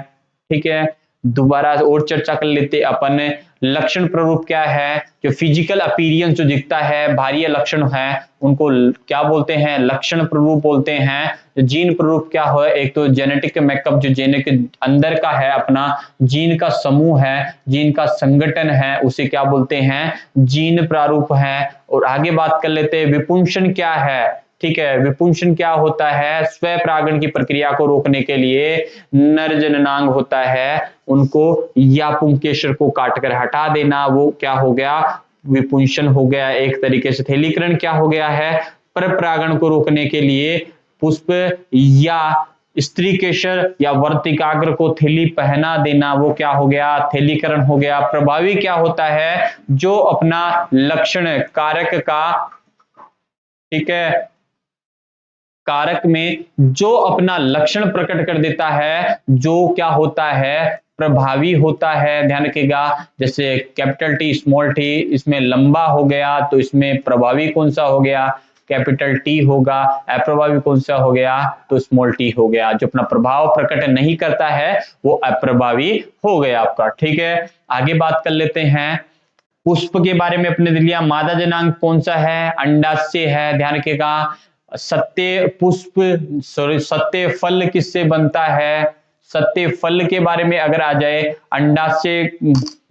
ठीक है। दोबारा और चर्चा कर लेते अपन, लक्षण प्ररूप क्या है, जो फिजिकल अपीयरेंस जो दिखता है, बाह्य लक्षण है, उनको क्या बोलते हैं, लक्षण प्ररूप बोलते हैं। जीन प्ररूप क्या है, एक तो जेनेटिक मेकअप, जो जेनेटिक के अंदर का है अपना जीन का समूह है, जीन का संगठन है, उसे क्या बोलते हैं, जीन प्रारूप है। और आगे बात कर लेते हैं विपुंसन क्या है, ठीक है। विपुंसन क्या होता है, स्वपरागण की प्रक्रिया को रोकने के लिए नर जननांग होता है, उनको या पुंकेसर को काटकर हटा देना, वो क्या हो गया, विपुंसन हो गया। एक तरीके से थैलीकरण क्या हो गया है, परपरागण को रोकने के लिए पुष्प या स्त्री केसर या वर्तिकाग्र को थैली पहना देना, वो क्या हो गया, थैलीकरण हो गया। प्रभावी क्या होता है, जो अपना लक्षण कारक का, ठीक है, कारक में जो अपना लक्षण प्रकट कर देता है, जो क्या होता है, प्रभावी होता है, ध्यान रखिएगा। जैसे कैपिटल टी स्मॉल टी, इसमें लंबा हो गया, तो इसमें प्रभावी कौन सा हो गया, कैपिटल टी होगा, अप्रभावी कौन सा हो गया, तो स्मॉल टी हो गया। जो अपना प्रभाव प्रकट नहीं करता है वो अप्रभावी हो गया आपका। ठीक है, आगे बात कर लेते हैं पुष्प के बारे में। अपने लिया मादा जनांग कौन सा है, अंडाशय है, ध्यान रखिएगा। सत्य पुष्प सॉरी सत्य फल किससे बनता है, सत्य फल के बारे में अगर आ जाए, अंडाशय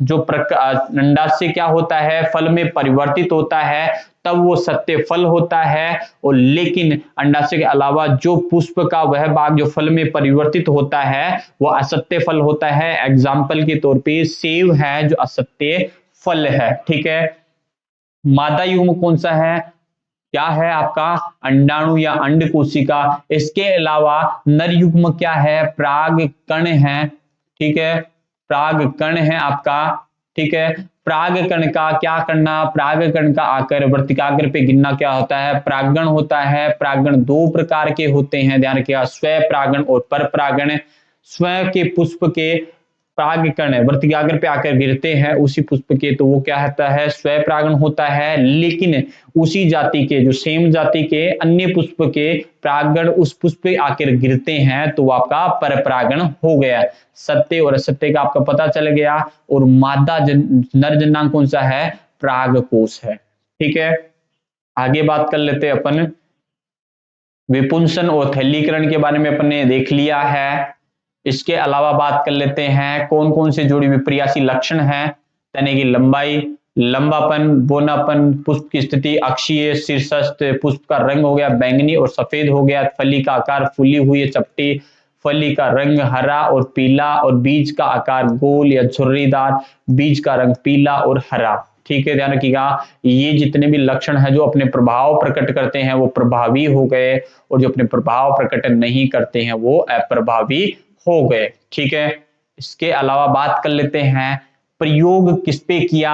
जो अंडाशय क्या होता है, फल में परिवर्तित होता है तब वो सत्य फल होता है। और लेकिन अंडाशय के अलावा जो पुष्प का वह भाग जो फल में परिवर्तित होता है वो असत्य फल होता है। एग्जाम्पल के तौर पे सेब है जो असत्य फल है। ठीक है, मादा युग्म कौन सा है, क्या है आपका अंडाणु या अंड कोशिका। इसके अलावा नर युग्म क्या है, प्राग कण है। ठीक है, प्राग कण है आपका। ठीक है, प्राग कण का क्या करना, प्राग कण का आकर वर्तिकाग्र पे गिनना क्या होता है, प्रागण होता है। प्रागण दो प्रकार के होते हैं, ध्यान रखिएगा, स्व प्रागण और पर प्रागण। स्वयं के पुष्प के परागकण वर्तिकाग्र पे आकर गिरते हैं उसी पुष्प के, तो वो क्या होता है, स्वयं परागण होता है। लेकिन उसी जाति के जो सेम जाति के अन्य पुष्प के परागण उस पुष्प पे आकर गिरते हैं तो वो आपका पर परागण हो गया। सत्य और असत्य का आपका पता चल गया। और मादा नर जनांग कौन सा है, परागकोश है। ठीक है, आगे बात कर लेते हैं अपन विपुंसन और थैलीकरण के बारे में अपन ने देख लिया है। इसके अलावा बात कर लेते हैं कौन कौन से जोड़ी विपर्यासी लक्षण हैं। तने की लंबाई, लंबापन, बोनापन, पुष्प की स्थिति, अक्षीय, शीर्षस्थ, पुष्प का रंग हो गया बैंगनी और सफेद हो गया, फली का आकार फूली हुई है चपटी, फली का रंग हरा और पीला, और बीज का आकार गोल या झुर्रीदार, बीज का रंग पीला और हरा। ठीक है, ध्यान रखिएगा ये जितने भी लक्षण हैं जो अपने प्रभाव प्रकट करते हैं वो प्रभावी हो गए, और जो अपने प्रभाव प्रकट नहीं करते हैं वो अप्रभावी हो गए। ठीक है, इसके अलावा बात कर लेते हैं प्रयोग किस पे किया।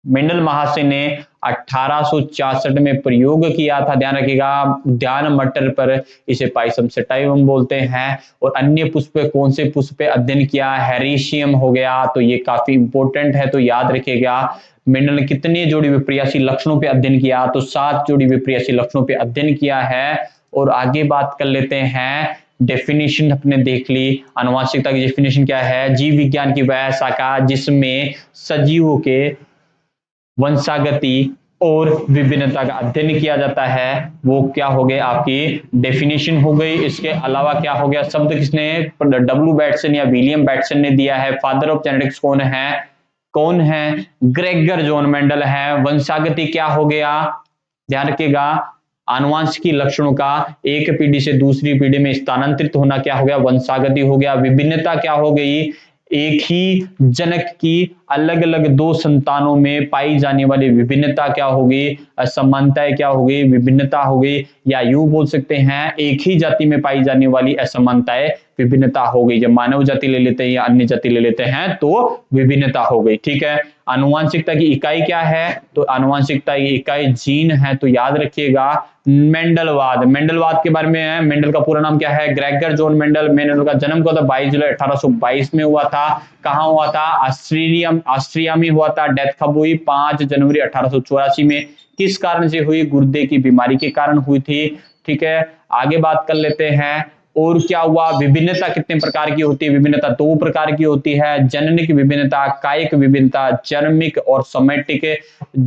मेंडल महाशय ने 1866 में प्रयोग किया था, ध्यान रखिएगा, उद्यान मटर पर, इसे पाइसम सेटाइवम बोलते हैं। और अन्य पुष्प कौन से पुष्प पे अध्ययन किया, हेरिशियम हो गया, तो ये काफी इंपॉर्टेंट है तो याद रखिएगा। मेंडल ने कितने जोड़ी विपर्यासी लक्षणों पे अध्ययन किया, तो 7 जोड़ी विपर्यासी लक्षणों पे अध्ययन किया है। और आगे बात कर लेते हैं डेफिनेशन अपने देख ली, आनुवंशिकता की डेफिनेशन क्या है, जीव विज्ञान की वह शाखा जिसमें सजीवों के वंशागति और विभिन्नता का अध्ययन किया जाता है वो क्या हो गई आपकी डेफिनेशन हो गई। इसके अलावा क्या हो गया, शब्द किसने, डब्ल्यू बैटसन या विलियम बैटसन ने दिया है। फादर ऑफ जेनेटिक्स कौन है, ग्रेगर जॉन मेंडल है। वंशागति क्या हो गया, ध्यान रखिएगा, आनुवंशिकी लक्षणों का एक पीढ़ी से दूसरी पीढ़ी में स्थानांतरित होना क्या हो गया, वंशागति हो गया। विभिन्नता क्या हो गई, एक ही जनक की अलग अलग 2 संतानों में पाई जाने वाली विभिन्नता क्या होगी, असमानताएं क्या होगी, विभिन्नता हो गई। या यूं बोल सकते हैं एक ही जाति में पाई जाने वाली असमानताएं विभिन्नता हो गई। जब मानव जाति ले लेते हैं या अन्य जाति ले लेते हैं तो विभिन्नता हो गई। ठीक है, आनुवंशिकता की इकाई क्या है, तो आनुवंशिकता की इकाई जीन है, तो याद रखिएगा। मेंडलवाद, मेंडलवाद के बारे में है, मेंडल का पूरा नाम क्या है, ग्रेगर जॉन मेंडल। मेंडल का जन्म कब था, 22 जुलाई 1822 में हुआ था। कहां हुआ था, ऑस्ट्रिया में हुआ था। डेथ कब हुई, 5 जनवरी 1884 में। किस कारण से हुई, गुर्दे की बीमारी के कारण हुई थी। ठीक है, आगे बात कर लेते हैं और क्या हुआ, विभिन्नता कितने प्रकार की होती है, विभिन्नता 2 प्रकार की होती है, जननिक विभिन्नता, कायिक विभिन्नता, जन्मिक और सोमेटिक।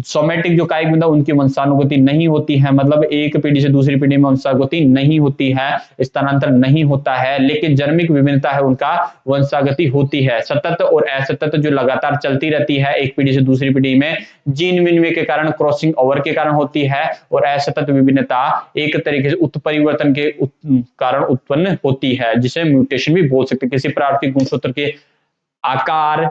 सोमेटिक जो कायिक विभिन्नता उनकी वंशानुगति नहीं होती है, मतलब एक पीढ़ी से दूसरी पीढ़ी में वंशानुगति नहीं होती है, स्थानांतर नहीं होता है। लेकिन जन्मिक विभिन्नता है उनका वंशागति होती है। सतत और असतत जो लगातार चलती रहती है एक पीढ़ी से दूसरी पीढ़ी में, जीन विनिमय के कारण, क्रॉसिंग ओवर के कारण होती है। और असतत विभिन्नता एक तरीके से उत्परिवर्तन के कारण उत्पन्न होती है, जिसे म्यूटेशन भी बोल सकते हैं। किसी प्रकार के गुणसूत्र के आकार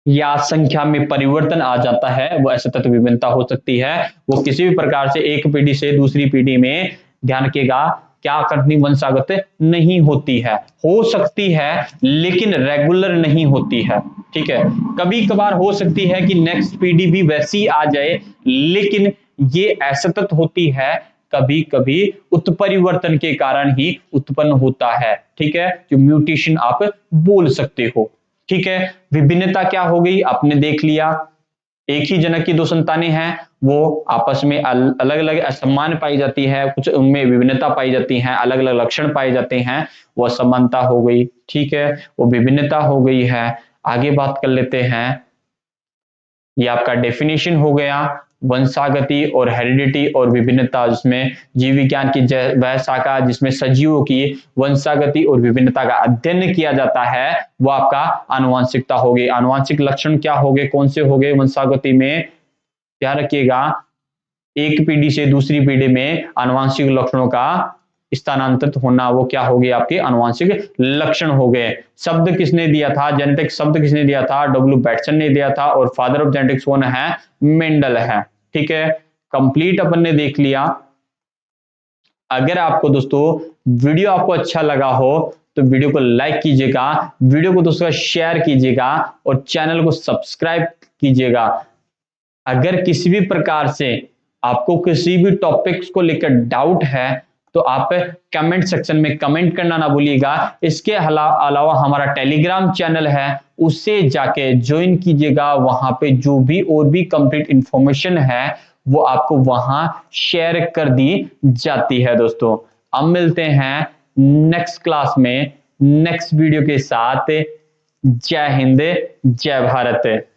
या संख्या में परिवर्तन आ जाता है वो असतत विभिन्नता हो सकती है। वो किसी भी प्रकार से एक पीढ़ी से दूसरी पीढ़ी में, ध्यान रखिएगा, क्या करनी, वंशागत नहीं होती है, हो सकती है लेकिन रेगुलर नहीं होती है। ठीक है, कभी कभार हो सकती है कि नेक्स्ट पीढ़ी भी वैसी आ जाए, लेकिन ये असतत होती है, कभी कभी उत्परिवर्तन के कारण ही उत्पन्न होता है। ठीक है, जो म्यूटेशन आप बोल सकते हो। ठीक है, विभिन्नता क्या हो गई आपने देख लिया। एक ही जनक की दो संतानें हैं, वो आपस में अलग अलग असमान पाई जाती है, कुछ उनमें विभिन्नता पाई जाती है, अलग अलग लक्षण पाए जाते हैं, वो असमानता हो गई, ठीक है, वो विभिन्नता हो गई है। आगे बात कर लेते हैं, ये आपका डेफिनेशन हो गया वंशागति और हेरिडिटी और विभिन्नता, जिसमें जीव विज्ञान की वह शाखा जिसमें सजीवों की वंशागति और विभिन्नता का अध्ययन किया जाता है, वो आपका आनुवंशिकता होगी। आनुवंशिक लक्षण क्या हो गए, कौन से हो गए वंशागति में, ध्यान रखिएगा, एक पीढ़ी से दूसरी पीढ़ी में आनुवंशिक लक्षणों का स्थानांतरित होना, वो क्या हो गए, आपके आनुवंशिक लक्षण हो गए। शब्द किसने दिया था, जेनेटिक शब्द किसने दिया था, डब्ल्यू बैटसन ने दिया था, और फादर ऑफ जेनेटिक्स कौन है, मेंडल है। ठीक है, कंप्लीट अपन ने देख लिया। अगर आपको दोस्तों वीडियो आपको अच्छा लगा हो तो वीडियो को लाइक कीजिएगा, वीडियो को दोस्तों शेयर कीजिएगा और चैनल को सब्सक्राइब कीजिएगा। अगर किसी भी प्रकार से आपको किसी भी टॉपिक्स को लेकर डाउट है तो आप कमेंट सेक्शन में कमेंट करना ना भूलिएगा। इसके अलावा हमारा टेलीग्राम चैनल है, उससे जाके ज्वाइन कीजिएगा। वहां पे जो भी और भी कंप्लीट इंफॉर्मेशन है वो आपको वहां शेयर कर दी जाती है। दोस्तों अब मिलते हैं नेक्स्ट क्लास में नेक्स्ट वीडियो के साथ। जय हिंद, जय भारत।